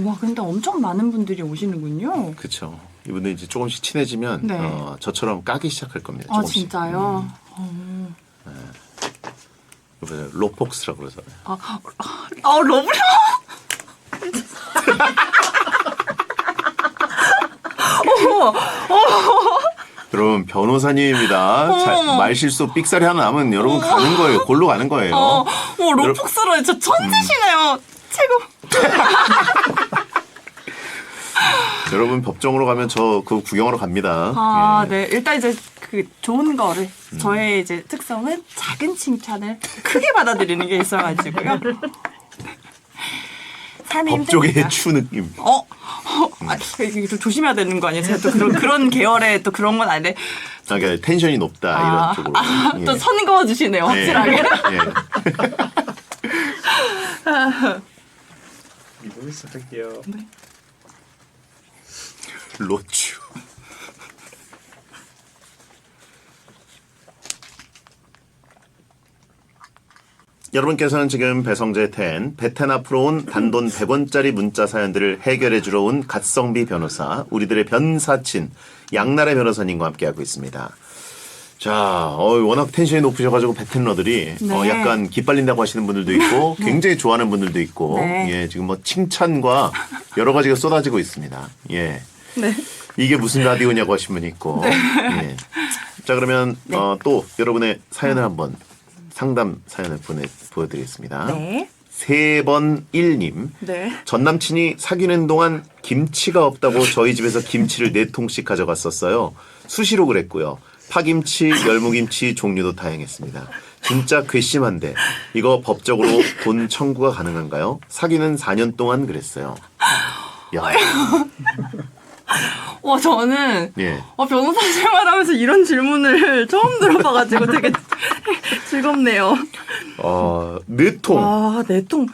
와, 근데 엄청 많은 분들이 오시는군요. 그렇죠. 이분들 이제 조금씩 친해지면 네. 저처럼 까기 시작할 겁니다. 아, 조금씩. 진짜요? 이거 로폭스라고 그러잖아요. 러블리. 여러분 변호사님입니다. 말 실수 삑사리 하나 나면 여러분 가는 거예요. 골로 가는 거예요. 로폭스로 진짜 천재시네요. 최고. 여러분 법정으로 가면 저 그거 구경하러 갑니다. 예. 네. 일단 이제 그 좋은 거를 저의 이제 특성은 작은 칭찬을 크게 받아들이는 게 있어가지고요. 삶이 법조계의 힘드니까. 추 느낌. 이게 좀 조심해야 되는 거 아니에요? 제가 또 그런 계열의 또 그런 건 아닌데. 그러니까 텐션이 높다 이런 쪽으로. 또 선 그어주시네요, 확실하게. 이부를 시작할게요. 로추. 여러분께서는 지금 배성재 베텐 앞으로 온 단돈 100원짜리 문자 사연들을 해결해 주러 온 갓성비 변호사, 우리들의 변사친 양나래 변호사님과 함께하고 있습니다. 자, 워낙 텐션이 높으셔가지고 베텐러들이 네. 약간 기빨린다고 하시는 분들도 있고 굉장히 좋아하는 분들도 있고 네. 예, 지금 뭐 칭찬과 여러 가지가 쏟아지고 있습니다. 예. 네. 이게 무슨 라디오냐고 하신 분이 있고. 예. 자, 그러면 또 여러분의 사연을 한번 상담 사연을 보여드리겠습니다. 네. 3번 1님. 네. 전 남친이 사귀는 동안 김치가 없다고 저희 집에서 김치를 4통씩 가져갔었어요. 수시로 그랬고요. 파김치, 열무김치 종류도 다양했습니다. 진짜 괘씸한데 이거 법적으로 돈 청구가 가능한가요? 사귀는 4년 동안 그랬어요. 야. 저는 예. 변호사 생활하면서 이런 질문을 처음 들어봐가지고 되게 즐겁네요. 4통. 4통.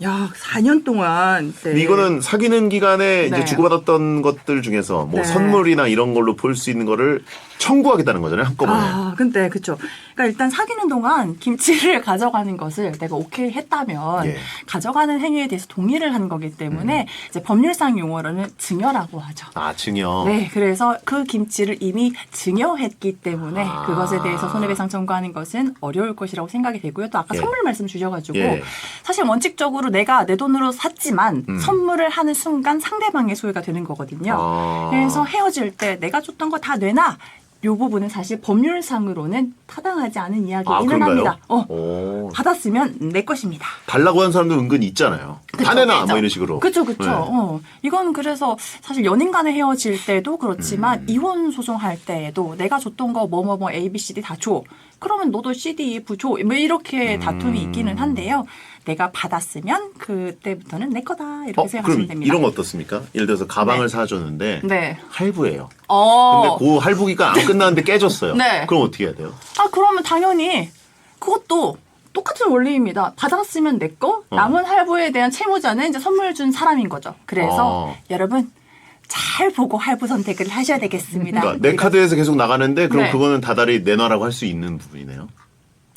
야, 4년 동안. 네. 근데 이거는 사귀는 기간에 이제 네. 주고받았던 것들 중에서 뭐 네. 선물이나 이런 걸로 볼 수 있는 거를 청구하겠다는 거잖아요, 한꺼번에. 근데 그쵸. 그러니까 일단 사귀는 동안 김치를 가져가는 것을 내가 오케이 했다면 예. 가져가는 행위에 대해서 동의를 한 거기 때문에 이제 법률상 용어로는 증여라고 하죠. 아, 증여. 네, 그래서 그 김치를 이미 증여했기 때문에 아. 그것에 대해서 손해배상 청구하는 것은 어려울 것이라고 생각이 되고요. 또 아까 예. 선물 말씀 주셔가지고 예. 사실 원칙적으로 내가 내 돈으로 샀지만 선물을 하는 순간 상대방의 소유가 되는 거거든요. 아. 그래서 헤어질 때 내가 줬던 거 다 내놔. 이 부분은 사실 법률상으로는 타당하지 않은 이야기이기는 그런가요? 합니다. 오. 받았으면 내 것입니다. 달라고 하는 사람도 은근히 있잖아요. 다 내놔 뭐 이런 식으로. 그렇죠. 네. 이건 그래서 사실 연인 간에 헤어질 때도 그렇지만 이혼 소송할 때에도 내가 줬던 거 뭐 A, B, C, D 다 줘. 그러면 너도 C, D, E, F 줘. 뭐 이렇게 다툼이 있기는 한데요. 내가 받았으면 그때부터는 내 거다 이렇게 생각하시면 그럼 됩니다. 이런 거 어떻습니까? 예를 들어서 가방을 네. 사줬는데 네. 할부예요. 근데 그 할부기가 안 끝났는데 깨졌어요. 네. 그럼 어떻게 해야 돼요? 그러면 당연히 그것도 똑같은 원리입니다. 받았으면 내 거, 남은 할부에 대한 채무자는 이제 선물 준 사람인 거죠. 그래서 여러분 잘 보고 할부 선택을 하셔야 되겠습니다. 그러니까 내 카드에서 계속 나가는데 그럼 네. 그거는 다달이 내놔라고 할 수 있는 부분이네요.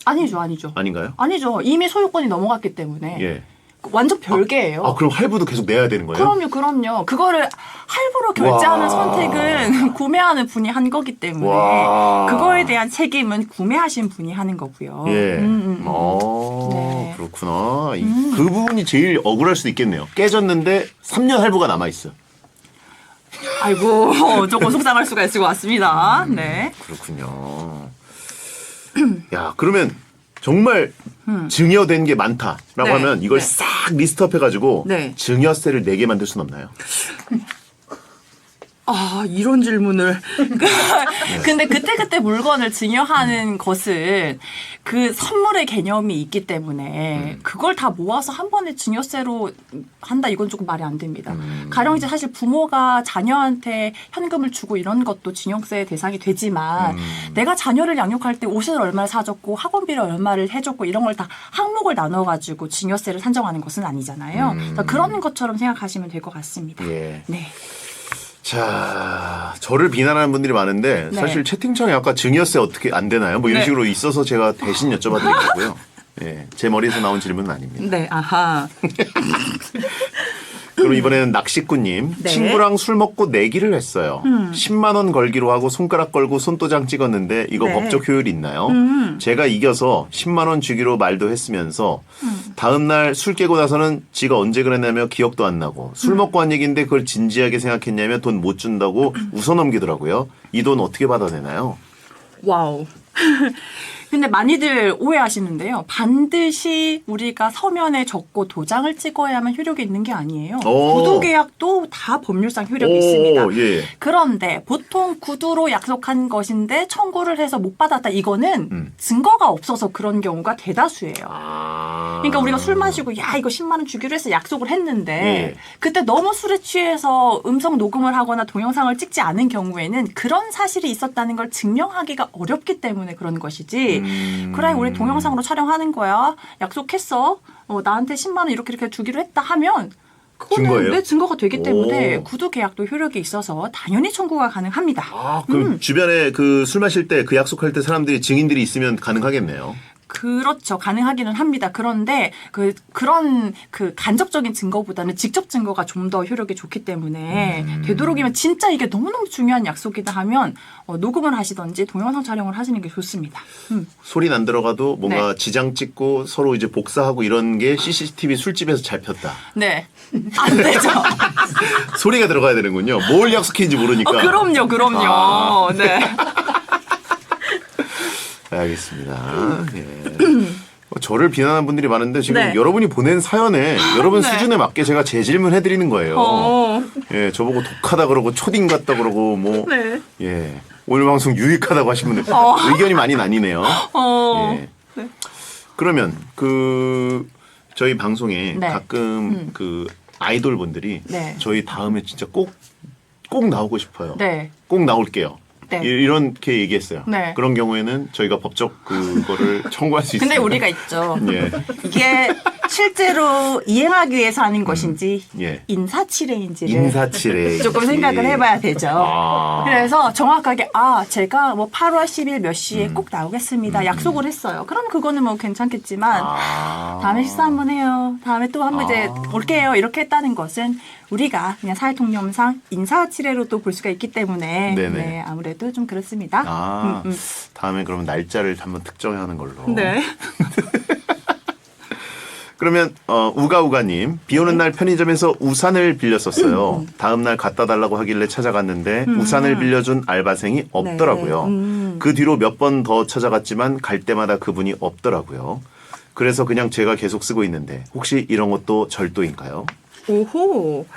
아니죠. 아닌가요? 아니죠. 이미 소유권이 넘어갔기 때문에 예. 완전 별개예요. 그럼 할부도 계속 내야 되는 거예요? 그럼요. 그거를 할부로 결제하는 와. 선택은 구매하는 분이 한 거기 때문에 와. 그거에 대한 책임은 구매하신 분이 하는 거고요. 예. 네. 그렇구나. 그 부분이 제일 억울할 수도 있겠네요. 깨졌는데 3년 할부가 남아있어요. 아이고, 조금 속상할 수가 있을 것 같습니다. 네. 그렇군요. 야, 그러면 정말 증여된 게 많다라고 네. 하면 이걸 네. 싹 리스트업 해가지고 네. 증여세를 내게 만들 수는 없나요? 이런 질문을. 근데 그때그때 물건을 증여하는 것은 그 선물의 개념이 있기 때문에 그걸 다 모아서 한 번에 증여세로 한다 이건 조금 말이 안 됩니다. 가령 이제 사실 부모가 자녀한테 현금을 주고 이런 것도 증여세 대상이 되지만 내가 자녀를 양육할 때 옷을 얼마를 사줬고 학원비를 얼마를 해줬고 이런 걸 다 항목을 나눠가지고 증여세를 산정하는 것은 아니잖아요. 그러니까 그런 것처럼 생각하시면 될 것 같습니다. 예. 네. 자, 저를 비난하는 분들이 많은데 네. 사실 채팅창에 아까 증여세 어떻게 안 되나요? 뭐 이런 네. 식으로 있어서 제가 대신 여쭤봐드린 거고요. 예, 제 머리에서 나온 질문은 아닙니다. 네, 아하. 그럼 이번에는 낚시꾼님. 네. 친구랑 술 먹고 내기를 했어요. 10만 원 걸기로 하고 손가락 걸고 손도장 찍었는데 이거 네. 법적 효율이 있나요? 제가 이겨서 10만 원 주기로 말도 했으면서 다음 날 술 깨고 나서는 지가 언제 그랬냐며 기억도 안 나고 술 먹고 한 얘기인데 그걸 진지하게 생각했냐며 돈 못 준다고 웃어 넘기더라고요. 이 돈 어떻게 받아내나요? 와우. 근데 많이들 오해하시는데요. 반드시 우리가 서면에 적고 도장을 찍어야만 효력이 있는 게 아니에요. 오. 구두 계약도 다 법률상 효력이 있습니다. 예. 그런데 보통 구두로 약속한 것인데 청구를 해서 못 받았다. 이거는 증거가 없어서 그런 경우가 대다수예요. 그러니까 우리가 술 마시고 야 이거 10만 원 주기로 해서 약속을 했는데 예. 그때 너무 술에 취해서 음성 녹음을 하거나 동영상을 찍지 않은 경우에는 그런 사실이 있었다는 걸 증명하기가 어렵기 때문에 그런 것이지. 그래 우리 동영상으로 촬영하는 거야. 약속했어. 나한테 10만 원 이렇게 주기로 했다 하면 그거는 증거예요? 내 증거가 되기 때문에 오. 구두 계약도 효력이 있어서 당연히 청구가 가능합니다. 그럼 주변에 그 술 마실 때 그 약속할 때 사람들이 증인들이 있으면 가능하겠네요. 그렇죠. 가능하기는 합니다. 그런데 그런 간접적인 증거보다는 직접 증거가 좀 더 효력이 좋기 때문에 되도록이면 진짜 이게 너무너무 중요한 약속이다 하면 녹음을 하시든지 동영상 촬영을 하시는 게 좋습니다. 소리는 안 들어가도 뭔가 네. 지장 찍고 서로 이제 복사하고 이런 게 CCTV 술집에서 잘 폈다. 네. 안 되죠. 소리가 들어가야 되는군요. 뭘 약속했는지 모르니까. 그럼요. 네. 알겠습니다. 예. 저를 비난하는 분들이 많은데 지금 네. 여러분이 보낸 사연에 여러분 네. 수준에 맞게 제가 재질문 해드리는 거예요. 예, 저보고 독하다 그러고 초딩 같다 그러고 뭐 네. 예, 오늘 방송 유익하다고 하신 분들 의견이 많이 나뉘네요. 예. 네. 그러면 저희 방송에 네. 가끔 그 아이돌 분들이 네. 저희 다음에 진짜 꼭 나오고 싶어요. 네. 꼭 나올게요. 네. 이렇게 얘기했어요. 네. 그런 경우에는 저희가 법적 그거를 청구할 수 있습니다. 근데 우리가 있죠. 예. 이게 실제로 이행하기 위해서 하는 것인지 예. 인사치레인지를 인사치레 조금 생각을 해봐야 되죠. 아. 그래서 정확하게 제가 뭐 8월 10일 몇 시에 꼭 나오겠습니다. 약속을 했어요. 그럼 그거는 뭐 괜찮겠지만 다음에 식사 한번 해요. 다음에 또 한번 이제 올게요. 이렇게 했다는 것은 우리가 그냥 사회통념상 인사치레로 또 볼 수가 있기 때문에 네네. 네, 아무래도 좀 그렇습니다. 다음에 그러면 날짜를 한번 특정하는 걸로. 네. 그러면 우가우가님 비 오는 날 편의점에서 우산을 빌렸었어요. 다음 날 갖다 달라고 하길래 찾아갔는데 우산을 빌려준 알바생이 없더라고요. 그 뒤로 몇 번 더 찾아갔지만 갈 때마다 그분이 없더라고요. 그래서 그냥 제가 계속 쓰고 있는데 혹시 이런 것도 절도인가요? 오호.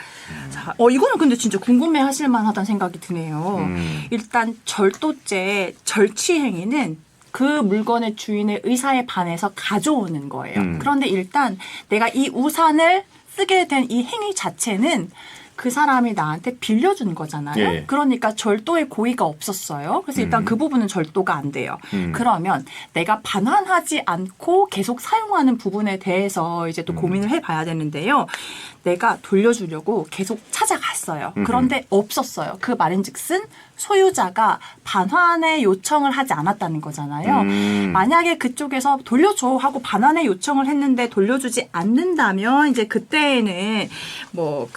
자, 이거는 근데 진짜 궁금해 하실 만하다는 생각이 드네요. 일단 절도죄 절취 행위는 그 물건의 주인의 의사에 반해서 가져오는 거예요. 그런데 일단 내가 이 우산을 쓰게 된 이 행위 자체는 그 사람이 나한테 빌려준 거잖아요. 예. 그러니까 절도의 고의가 없었어요. 그래서 일단 그 부분은 절도가 안 돼요. 그러면 내가 반환하지 않고 계속 사용하는 부분에 대해서 이제 또 고민을 해봐야 되는데요. 내가 돌려주려고 계속 찾아갔어요. 그런데 없었어요. 그 말인즉슨 소유자가 반환의 요청을 하지 않았다는 거잖아요. 만약에 그쪽에서 돌려줘 하고 반환의 요청을 했는데 돌려주지 않는다면 이제 그때는 뭐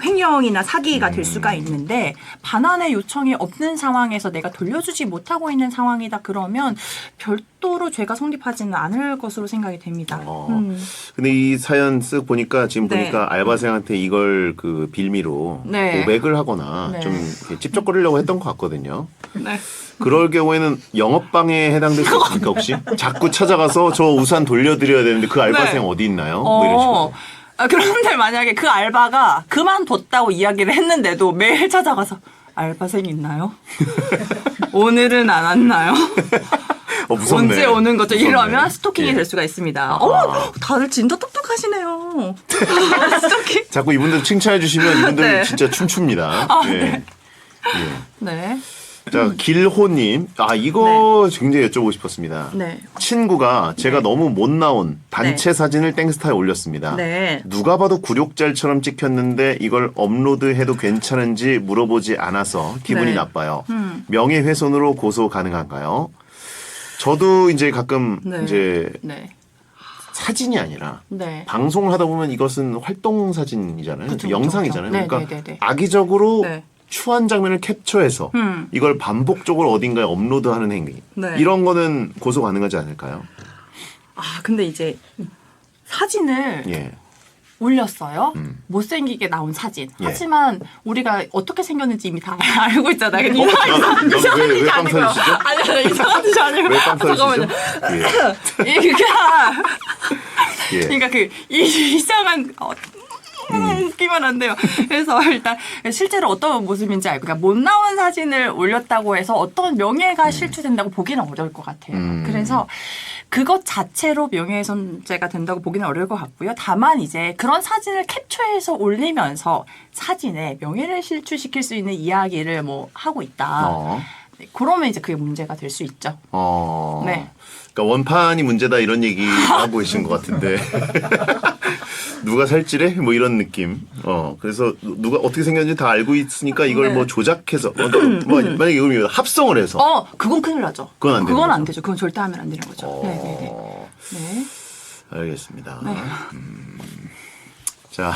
횡령이나 사기가 될 수가 있는데 근데 요청이 없는 상황에서 내가 돌려주지 못하고 있는 상황이다 그러면 별도로 죄가 성립하지는 않을 것으로 생각이 됩니다. 근데 이 사연 쓱 보니까 지금 네. 보니까 알바생한테 이걸 그 빌미로 네. 고백을 하거나 네. 좀 이렇게 찝쩍거리려고 했던 것 같거든요. 네. 그럴 경우에는 영업방해에 해당될 수 있습니까 혹시? 자꾸 찾아가서 저 우산 돌려드려야 되는데 그 알바생 네. 어디 있나요? 뭐 이런 식으로. 그런데 만약에 그 알바가 그만뒀다고 이야기를 했는데도 매일 찾아가서 알바생 있나요? 오늘은 안 왔나요? 무섭네. 언제 오는 거죠? 무섭네. 이러면 스토킹이 예. 될 수가 있습니다. 다들 진짜 똑똑하시네요. 스토킹. 자꾸 이분들 칭찬해 주시면 이분들 네. 진짜 춤춥니다. 예. 네. 예. 네. 자, 길호님. 이거 굉장히 여쭤보고 싶었습니다. 네. 친구가 제가 너무 못 나온 단체 사진을 땡스타에 올렸습니다. 네. 누가 봐도 굴욕잘처럼 찍혔는데 이걸 업로드해도 괜찮은지 물어보지 않아서 기분이 네. 나빠요. 명예훼손으로 고소 가능한가요? 저도 이제 가끔 네. 이제 네. 사진이 아니라 네. 방송을 하다 보면 이것은 활동 사진이잖아요. 그쵸, 영상이잖아요. 그쵸. 네, 그러니까 네, 네, 네. 악의적으로 네. 추한 장면을 캡처해서 이걸 반복적으로 어딘가에 업로드하는 행위. 네. 이런 거는 고소 가능하지 않을까요? 근데 이제 사진을 예. 올렸어요. 못생기게 나온 사진. 예. 하지만 우리가 어떻게 생겼는지 이미 다 알고 있잖아요. 왜 이상한 빵 짓이 아니고요. 터지시죠? 아니, 이상한 짓이 아니고. 왜 빵 터지시죠? 예. 그러니까 이상한 웃기면 안 돼요. 그래서 일단 실제로 어떤 모습인지 알고, 그러니까 못 나온 사진을 올렸다고 해서 어떤 명예가 실추된다고 보기는 어려울 것 같아요. 그래서 그것 자체로 명예훼손죄가 된다고 보기는 어려울 것 같고요. 다만 이제 그런 사진을 캡처해서 올리면서 사진에 명예를 실추시킬 수 있는 이야기를 뭐 하고 있다. 네, 그러면 이제 그게 문제가 될 수 있죠. 네. 그러니까 원판이 문제다 이런 얘기 하고 계신 것 같은데 누가 살찌래? 뭐 이런 느낌. 그래서 누가 어떻게 생겼는지 다 알고 있으니까 이걸 네. 뭐 조작해서 만약에 이걸 합성을 해서 그건 큰일 나죠. 그건 안 되는 그건 거죠? 안 되죠. 그건 절대 하면 안 되는 거죠. 네네네. 네. 알겠습니다. 네. 자,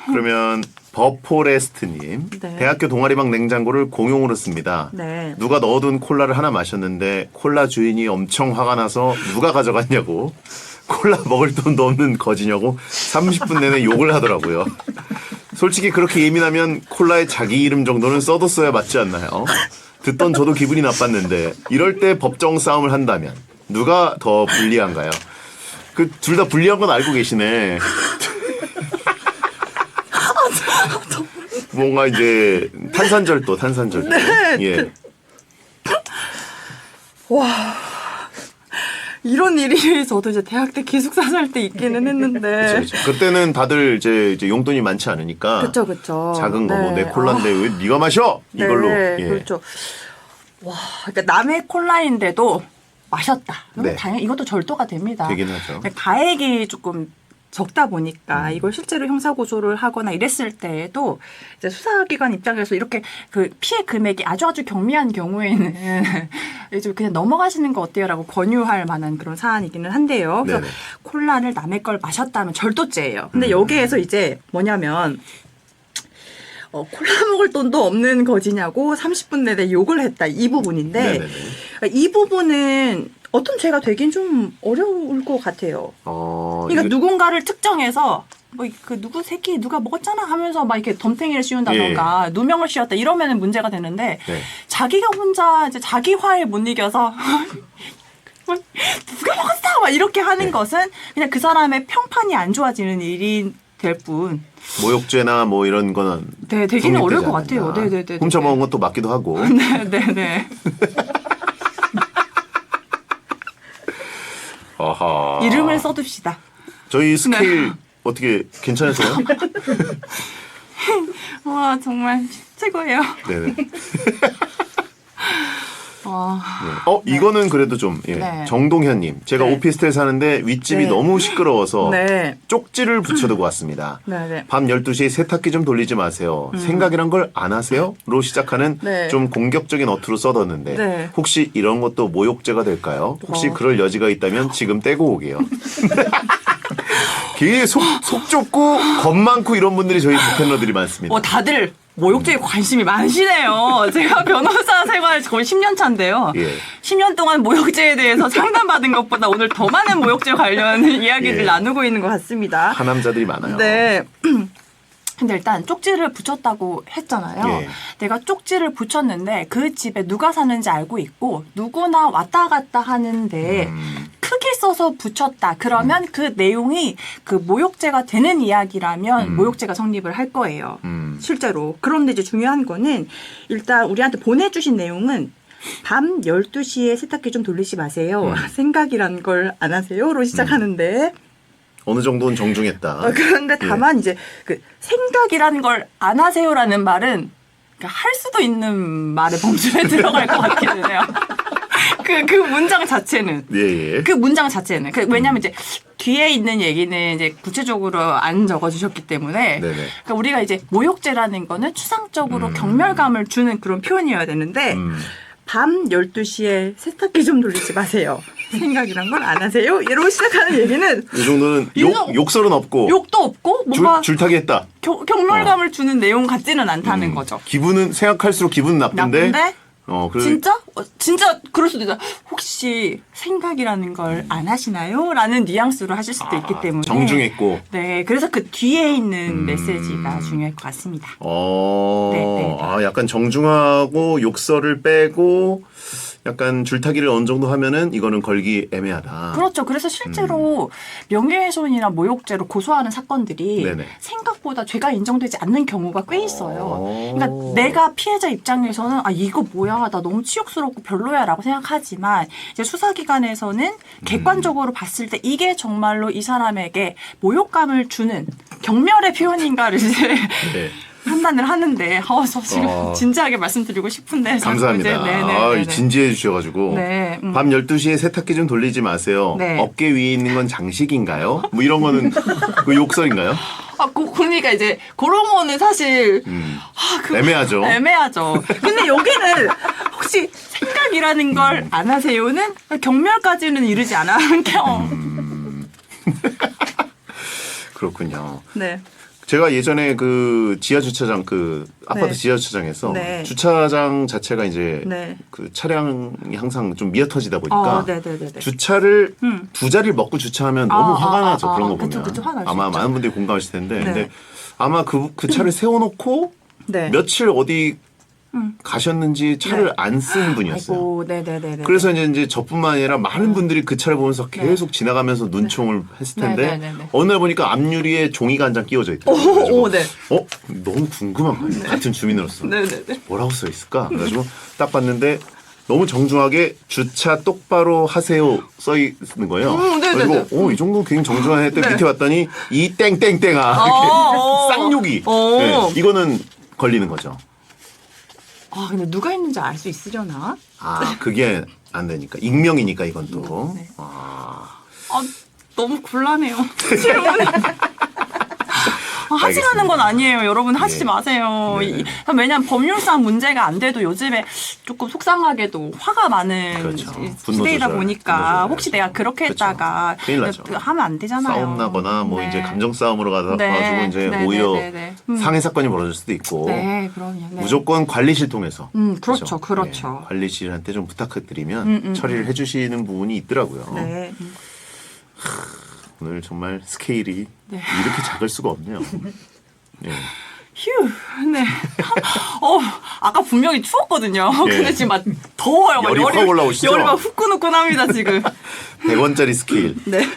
그러면 버포레스트님. 네. 대학교 동아리방 냉장고를 공용으로 씁니다. 네. 누가 넣어둔 콜라를 하나 마셨는데 콜라 주인이 엄청 화가 나서 누가 가져갔냐고 콜라 먹을 돈도 없는 거지냐고 30분 내내 욕을 하더라고요. 솔직히 그렇게 예민하면 콜라에 자기 이름 정도는 써뒀어야 맞지 않나요? 듣던 저도 기분이 나빴는데 이럴 때 법정 싸움을 한다면 누가 더 불리한가요? 그 둘 다 불리한 건 알고 계시네. 뭔가 이제 탄산절도. 예. 이런 일이 저도 이제 대학 때 기숙사 살 때 있기는 했는데. 그쵸. 그때는 다들 이제 용돈이 많지 않으니까 그쵸. 작은 거 뭐 네. 내 콜라인데 왜 네가 마셔? 이걸로. 네, 예. 그렇죠. 그러니까 남의 콜라인데도 마셨다. 그러면 네. 당연히 이것도 절도가 됩니다. 되긴 하죠. 가액이 조금 적다 보니까 음. 이걸 실제로 형사 고소를 하거나 이랬을 때에도 이제 수사기관 입장에서 이렇게 그 피해 금액이 아주 경미한 경우에는 이제 그냥 넘어가시는 거 어때요라고 권유할 만한 그런 사안이기는 한데요. 그래서 네네. 콜라를 남의 걸 마셨다면 절도죄예요. 근데 여기에서 이제 뭐냐면 콜라 먹을 돈도 없는 거지냐고 30분 내내 욕을 했다. 이 부분인데 네네네. 이 부분은 어떤 죄가 되긴 좀 어려울 것 같아요. 그러니까 이거- 누군가를 특정해서 뭐 그 누구 새끼 누가 먹었잖아 하면서 막 이렇게 덤탱이를 씌운다던가 누명을 씌웠다 이러면은 문제가 되는데 네. 자기가 혼자 이제 자기 화에 못 이겨서 누가 먹었어 막 이렇게 하는 네. 것은 그냥 그 사람의 평판이 안 좋아지는 일이 될 뿐. 모욕죄나 뭐 이런 거는 네, 되기는 성립되지 어려울 것 같아요. 않는다. 네네네. 훔쳐먹은 것도 맞기도 하고. 네네네. 아하. 이름을 써둡시다. 저희 스케일 네. 어떻게 괜찮으세요? 와 정말 최고예요. 네네. 와. 이거는 그래도 좀, 예. 네. 정동현님. 제가 네. 오피스텔 사는데 윗집이 네. 너무 시끄러워서 네. 쪽지를 붙여두고 왔습니다. 네네. 밤 12시에 세탁기 좀 돌리지 마세요. 생각이란 걸 안 하세요? 로 시작하는 네. 좀 공격적인 어투로 써뒀는데 네. 혹시 이런 것도 모욕죄가 될까요? 혹시 그럴 여지가 있다면 지금 떼고 오게요. 되게 속 좁고 겁 많고 이런 분들이 저희 디펜러들이 많습니다. 다들 모욕죄에 관심이 많으시네요. 제가 변호사 생활 거의 10년 차인데요. 예. 10년 동안 모욕죄에 대해서 상담받은 것보다 오늘 더 많은 모욕죄 관련 이야기를 예. 나누고 있는 것 같습니다. 하남자들이 많아요. 네. 근데 일단 쪽지를 붙였다고 했잖아요. 예. 내가 쪽지를 붙였는데 그 집에 누가 사는지 알고 있고 누구나 왔다 갔다 하는데 크게 써서 붙였다. 그러면 그 내용이 그 모욕죄가 되는 이야기라면 모욕죄가 성립을 할 거예요. 실제로. 그런데 이제 중요한 거는 일단 우리한테 보내주신 내용은 밤 12시에 세탁기 좀 돌리지 마세요. 생각이란 걸 안 하세요?로 시작하는데 어느 정도는 정중했다. 그런데 다만 이제 그 생각이라는 걸 안 하세요라는 말은 그러니까 할 수도 있는 말의 범주에 들어갈 것 같기는 해요. 그 문장 자체는. 예, 예. 그 문장 자체는. 왜냐면 이제 뒤에 있는 얘기는 이제 구체적으로 안 적어주셨기 때문에. 네네. 그러니까 우리가 이제 모욕죄라는 거는 추상적으로 경멸감을 주는 그런 표현이어야 되는데 밤 12시에 세탁기 좀 돌리지 마세요. 생각이란 걸 안 하세요? 이러고 시작하는 얘기는 이 정도는 이거- 욕설은 없고 욕도 없고 뭔가 줄타기 했다. 경멸감을 주는 내용 같지는 않다는 거죠. 기분은 생각할수록 기분은 나쁜데. 나쁜데? 진짜? 진짜 그럴 수도 있다. 혹시 생각이라는 걸 안 하시나요? 라는 뉘앙스로 하실 수도 있기 때문에. 정중했고. 네. 그래서 그 뒤에 있는 메시지가 중요할 것 같습니다. 네. 약간 정중하고 욕설을 빼고 약간 줄타기를 어느 정도 하면은 이거는 걸기 애매하다. 그렇죠. 그래서 실제로 명예훼손이나 모욕죄로 고소하는 사건들이 네네. 생각보다 죄가 인정되지 않는 경우가 꽤 있어요. 오. 그러니까 내가 피해자 입장에서는 이거 뭐야 나 너무 치욕스럽고 별로야라고 생각하지만 이제 수사기관에서는 객관적으로 봤을 때 이게 정말로 이 사람에게 모욕감을 주는 경멸의 표현인가를 이제 네. 판단을 하는데 저 지금 진지하게 말씀드리고 싶은데 자꾸 감사합니다. 이제 네네. 진지해 주셔가지고. 네, 밤 12시에 세탁기 좀 돌리지 마세요. 네. 어깨 위에 있는 건 장식인가요? 뭐 이런 거는 그 욕설인가요? 그러니까 이제 그런 거는 사실 애매하죠. 애매하죠. 근데 여기는 혹시 생각이라는 걸 안 하세요는 경멸까지는 이르지 않아. 그렇군요. 네. 제가 예전에 그 지하 주차장 그 아파트 네. 지하 주차장에서 네. 주차장 자체가 이제 네. 그 차량이 항상 좀 미어터지다 보니까 네네네. 주차를 두 자리를 먹고 주차하면 너무 화가 나죠. 그런 거 그쵸, 보면. 그쵸, 화날 수 아마 있죠. 많은 분들이 공감하실 텐데 네. 근데 아마 그 차를 세워놓고 네. 며칠 어디 가셨는지 차를 네. 안 쓴 분이었어요. 아이고, 네네네. 그래서 이제 저뿐만 아니라 많은 분들이 그 차를 보면서 계속 지나가면서 눈총을 했을 텐데 네네네네. 어느 날 보니까 앞유리에 종이가 한 장 끼워져 있더라고요. 그래가지고 네. 너무 궁금한 거예요. 같은 주민으로서. 네네네. 뭐라고 써 있을까? 그래가지고 딱 봤는데 너무 정중하게 주차 똑바로 하세요 써 있는 거예요. 네네네. 그리고 이 정도 굉장히 정중하게 했더니 네. 밑에 봤더니 이 땡땡땡아 어. 쌍욕이. 어. 네, 이거는 걸리는 거죠. 아 근데 누가 했는지 알 수 있으려나? 아, 그게 안 되니까. 익명이니까 이건 또. 네. 아, 아 너무 곤란해요. 질문이. 하시라는 건 아니에요. 여러분 하시지 예. 마세요. 네네. 왜냐하면 법률상 문제가 안 돼도 요즘에 조금 속상하게도 화가 많은 그렇죠. 시대이다 분노 보니까 조절. 혹시 내가 그렇게 그렇죠. 했다가 큰일 나죠. 하면 안 되잖아요. 싸움 나거나 뭐 네. 이제 감정 싸움으로 가서 네. 가지고 이제 네, 오히려 네, 네, 네. 상해 사건이 벌어질 수도 있고. 네, 그럼요. 네. 무조건 관리실 통해서. 그렇죠, 그렇죠. 예, 관리실한테 좀 부탁드리면 처리를 해주시는 부분이 있더라고요. 네. 오늘 정말 스케일이 네. 이렇게 작을 수가 없네요. 예. 휴, 네. 아까 분명히 추웠거든요. 예. 근데 지금 막 더워요. 막 열이 확 올라오시죠? 열이 막 후끈후끈합니다, 지금. 100원짜리 스케일. 네.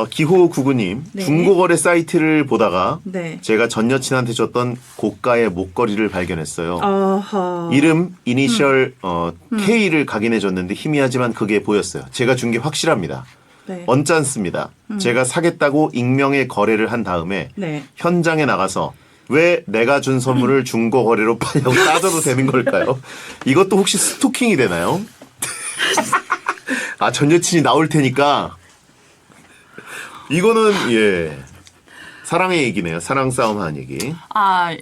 기호 구구님 네. 중고거래 사이트를 보다가 네. 제가 전 여친한테 줬던 고가의 목걸이를 발견했어요. 어허. 이름 이니셜 K를 각인해줬는데 희미하지만 그게 보였어요. 제가 준 게 확실합니다. 네. 언짢습니다. 제가 사겠다고 익명의 거래를 한 다음에 네. 현장에 나가서 왜 내가 준 선물을 중고 거래로 팔려고 따져도 되는 걸까요? 이것도 혹시 스토킹이 되나요? 아, 전 여친이 나올 테니까 이거는 예. 사랑의 얘기네요. 사랑 싸움 하는 얘기.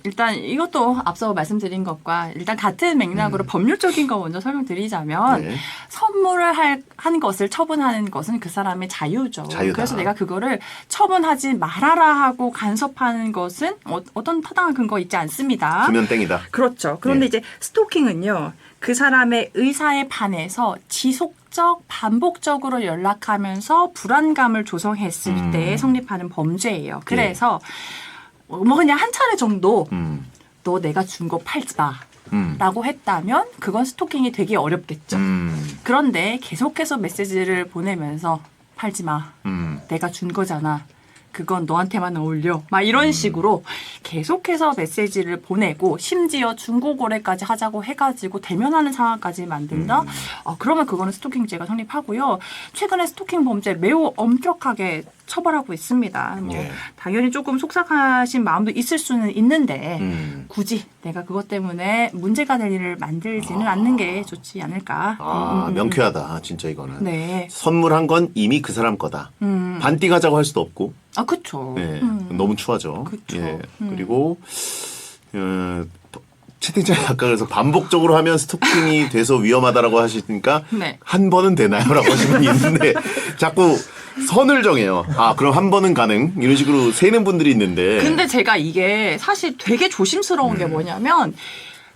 일단 이것도 앞서 말씀드린 것과 일단 같은 맥락으로 법률적인 거 먼저 설명드리자면 네. 선물을 한 것을 처분하는 것은 그 사람의 자유죠. 자유다. 그래서 내가 그거를 처분하지 말아라 하고 간섭하는 것은 어떤 타당한 근거 있지 않습니다. 주면 땡이다. 그렇죠. 그런데 예. 이제 스토킹은요. 그 사람의 의사에 반해서 지속적 반복적으로 연락하면서 불안감을 조성했을 때 성립하는 범죄예요. 그래서 뭐 그냥 한 차례 정도 너 내가 준 거 팔지 마. 라고 했다면 그건 스토킹이 되기 어렵겠죠. 그런데 계속해서 메시지를 보내면서 팔지 마. 내가 준 거잖아. 그건 너한테만 어울려. 막 이런 식으로 계속해서 메시지를 보내고 심지어 중고거래까지 하자고 해가지고 대면하는 상황까지 만든다? 그러면 그거는 스토킹죄가 성립하고요. 최근에 스토킹 범죄 매우 엄격하게 처벌하고 있습니다. 뭐 예. 당연히 조금 속상하신 마음도 있을 수는 있는데 굳이 내가 그것 때문에 문제가 될 일을 만들지는 않는 게 좋지 않을까. 명쾌하다. 진짜 이거는. 네. 선물한 건 이미 그 사람 거다. 반띵하자고 할 수도 없고. 그쵸. 예, 너무 추하죠. 그쵸. 예, 그리고 채팅창에 아까 그래서 반복적으로 하면 스토킹이 돼서 위험하다라고 하시니까 네. 한 번은 되나요라고 하시는 분이 있는데 자꾸 선을 정해요. 그럼 한 번은 가능 이런 식으로 세는 분들이 있는데. 근데 제가 이게 사실 되게 조심스러운 게 뭐냐면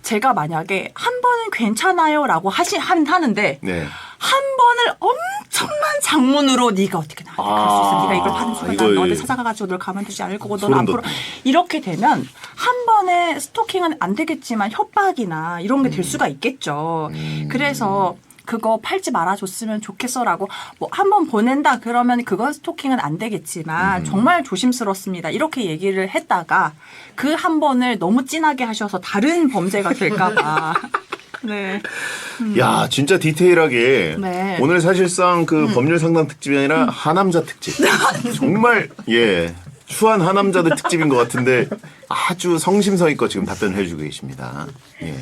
제가 만약에 한 번은 괜찮아요라고 하는데 네. 한 번을 엄청난 장문으로 네가 어떻게 나한테 그럴 수 있어. 네가 이걸 받은 순간 이걸 난 너한테 찾아가가지고 널 가만두지 않을 거고 넌 소름 앞으로 돋네. 이렇게 되면 한 번에 스토킹은 안 되겠지만 협박이나 이런 게 될 수가 있겠죠. 그래서 그거 팔지 말아줬으면 좋겠어라고 뭐 한 번 보낸다 그러면 그건 스토킹은 안 되겠지만 정말 조심스럽습니다. 이렇게 얘기를 했다가 그 한 번을 너무 진하게 하셔서 다른 범죄가 될까봐. 네. 야, 진짜 디테일하게. 네. 오늘 사실상 그 법률 상담 특집이 아니라 하남자 특집. 정말, 추한 하남자들 특집인 것 같은데 아주 성심성의껏 지금 답변을 해주고 계십니다. 예.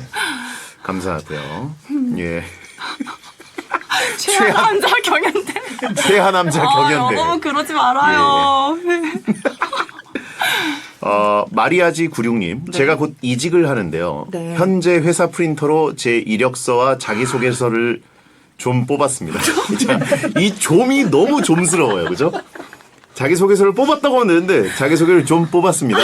감사하고요. 예. 최하남자 경연대. 최하남자 경연대. 여러분 그러지 말아요. 마리아지 96님, 제가 곧 이직을 하는데요. 네. 현재 회사 프린터로 제 이력서와 자기소개서를 좀 뽑았습니다. 자, 이 좀이 너무 좀스러워요. 그죠? 자기소개서를 뽑았다고 하면 되는데 자기소개를 좀 뽑았습니다.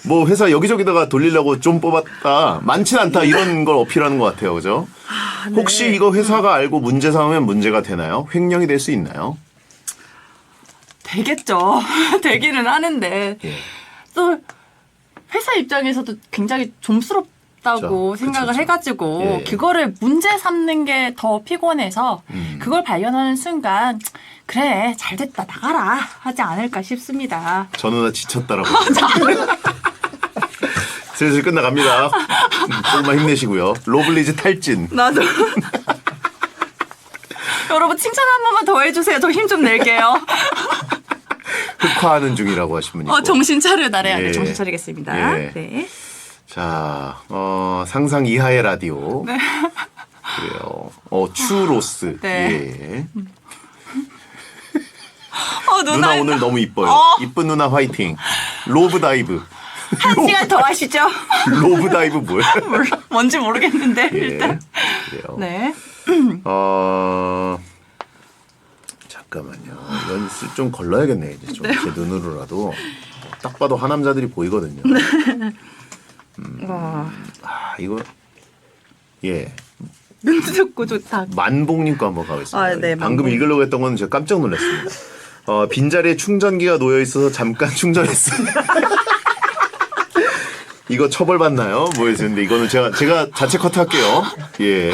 뭐 회사 여기저기다가 돌리려고 좀 뽑았다. 많진 않다. 이런 걸 어필하는 것 같아요. 그죠? 네. 혹시 이거 회사가 알고 문제 삼으면 문제가 되나요? 횡령이 될 수 있나요? 되겠죠. 되기는 하는데 예. 또 회사 입장에서도 굉장히 좀스럽다고 그쵸, 생각을 그쵸. 해가지고 예. 그거를 문제 삼는 게 더 피곤해서 그걸 발견하는 순간 그래 잘됐다 나가라 하지 않을까 싶습니다. 저 누나 지쳤다라고. 슬슬 끝나갑니다. 조금만 힘내시고요. 로블리즈 탈진. 나도. 여러분 칭찬 한 번만 더 해주세요. 저 힘 좀 낼게요. 흑화하는 중이라고 하신 분이 있고. 정신 차려나래야 돼. 예. 정신 차리겠습니다. 예. 네. 자, 상상 이하의 라디오. 네. 그래요. 추로스. 네. 예. 누나 누나 오늘 너무 이뻐요. 이쁜 누나 화이팅. 로브 다이브. 한 시간 더 하시죠. 로브 다이브 뭐예요? 뭔지 모르겠는데 예. 일단. 그래요. 네. 잠깐만요. 연습 좀 걸러야겠네 이제 좀 제 눈으로라도. 딱 봐도 하남자들이 보이거든요. 이거 예. 눈도 좋고 좋다. 만복님 거 한번 가겠습니다. 네, 방금 만복. 읽으려고 했던 건 제가 깜짝 놀랐습니다. 빈자리에 충전기가 놓여 있어서 잠깐 충전했어요. 이거 처벌받나요? 뭐였는데 이거는 제가 자체 컷할게요. 예.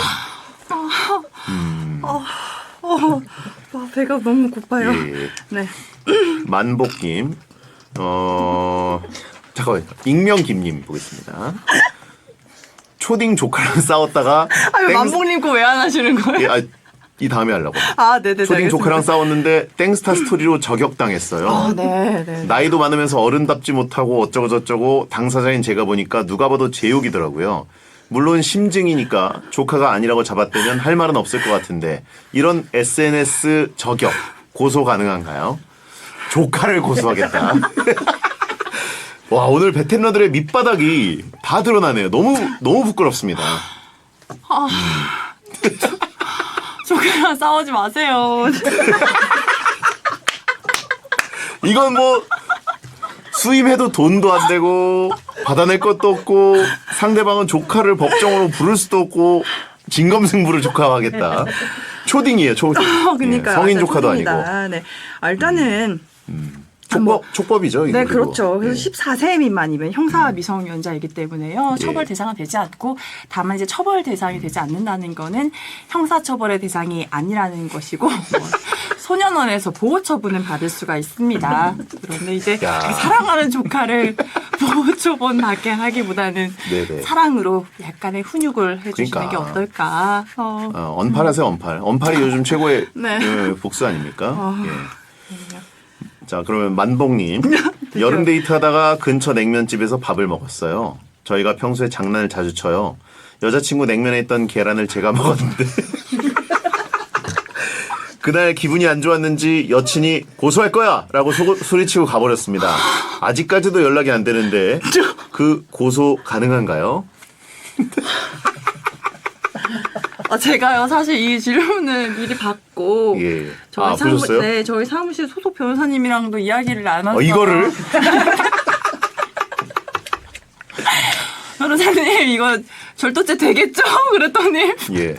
배가 너무 고파요. 예. 네. 만복님, 잠깐만요. 익명김님 보겠습니다. 초딩 조카랑 싸웠다가 아유 만복님 거 왜 안 하시는 거예요? 예, 이 다음에 하려고. 네네. 초딩 조카랑 싸웠는데 땡스타 스토리로 저격당했어요. 네. 나이도 많으면서 어른답지 못하고 어쩌고 저쩌고 당사자인 제가 보니까 누가 봐도 제욕이더라고요. 물론 심증이니까 조카가 아니라고 잡았다면 할 말은 없을 것 같은데 이런 SNS 저격 고소 가능한가요? 조카를 고소하겠다. 와 오늘 베테너들의 밑바닥이 다 드러나네요. 너무 부끄럽습니다. 조카랑 싸우지 마세요. 이건 뭐 수임해도 돈도 안 되고 받아낼 것도 없고 상대방은 조카를 법정으로 부를 수도 없고 진검승부를 조카와 하겠다. 초딩이에요. 초딩. 그러니까 예, 성인 조카도 아니고. 네. 일단은 촉법이죠. 이거 네, 그리고. 그렇죠. 그래서 예. 14세 미만이면 형사 미성년자이기 때문에요. 처벌 대상은 되지 않고 다만 이제 처벌 대상이 되지 않는다는 거는 형사 처벌의 대상이 아니라는 것이고 소년원에서 보호 처분은 받을 수가 있습니다. 그런데 이제 야. 사랑하는 조카를 보호 처분 받게 하기보다는 네네. 사랑으로 약간의 훈육을 해주시는 그러니까. 게 어떨까. 언팔하세요, 언팔. 언팔이 요즘 최고의 네. 복수 아닙니까? 예. 자, 그러면 만복님. 여름 데이트 하다가 근처 냉면집에서 밥을 먹었어요. 저희가 평소에 장난을 자주 쳐요. 여자친구 냉면에 있던 계란을 제가 먹었는데. 그날 기분이 안 좋았는지 여친이 고소할 거야! 라고 소리치고 가버렸습니다. 아직까지도 연락이 안 되는데 그 고소 가능한가요? 제가요 사실 이 질문을 미리 받고 예. 저희 보셨어요? 네, 저희 사무실 소속 변호사님이랑도 이야기를 나눴어요. 이거를? 변호사님 이거 절도죄 되겠죠? 그랬더니 예.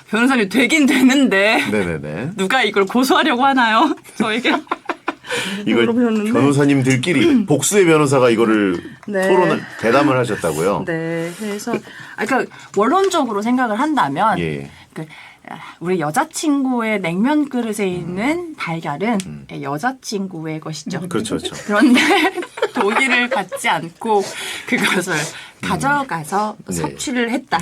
변호사님 되긴 되는데 네네네. 누가 이걸 고소하려고 하나요? 저에게 이걸 물어보셨는데. 변호사님들끼리 복수의 변호사가 이거를 네. 토론을 대담을 하셨다고요. 네, 그래서 그러니까 원론적으로 생각을 한다면 예. 우리 여자친구의 냉면 그릇에 있는 달걀은 여자친구의 것이죠. 그렇죠, 그렇죠. 그런데 동의를 받지 않고 그것을 가져가서 네. 섭취를 했다.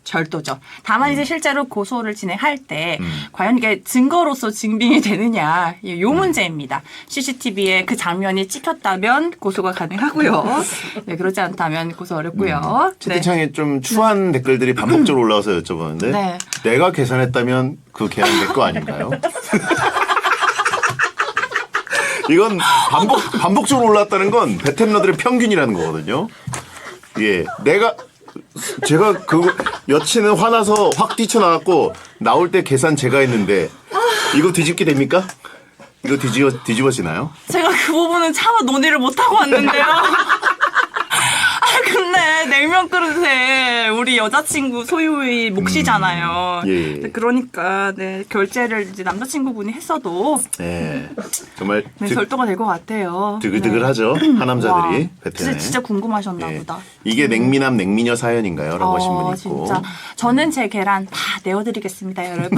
절도죠. 다만 이제 실제로 고소를 진행할 때 과연 이게 증거로서 증빙이 되느냐 요 문제입니다. CCTV에 그 장면이 찍혔다면 고소가 가능하고요. 네, 그렇지 않다면 고소 어렵고요. 네. 채팅창에 좀 추한 댓글들이 반복적으로 올라와서 여쭤보는데 네. 내가 계산했다면 그 계란 내 거 아닌가요? 이건 반복적으로 올라왔다는 건 베테너들의 평균이라는 거거든요. 예, 제가 그 여친은 화나서 확 뛰쳐나갔고 나올 때 계산 제가 했는데 이거 뒤집게 됩니까? 이거 뒤집어지나요? 제가 그 부분은 차마 논의를 못하고 왔는데요. 근데 냉면 그릇에 우리 여자친구 소유의 몫이잖아요. 예. 그러니까 네, 결제를 이제 남자친구분이 했어도 네, 정말 네, 절도가 될 것 같아요. 드글드글하죠. 하남자들이 와, 베테네. 진짜 궁금하셨나 예. 보다. 이게 냉미남 냉미녀 사연인가요? 라고 하신 분 있고. 진짜 저는 제 계란 다 내어드리겠습니다, 여러분.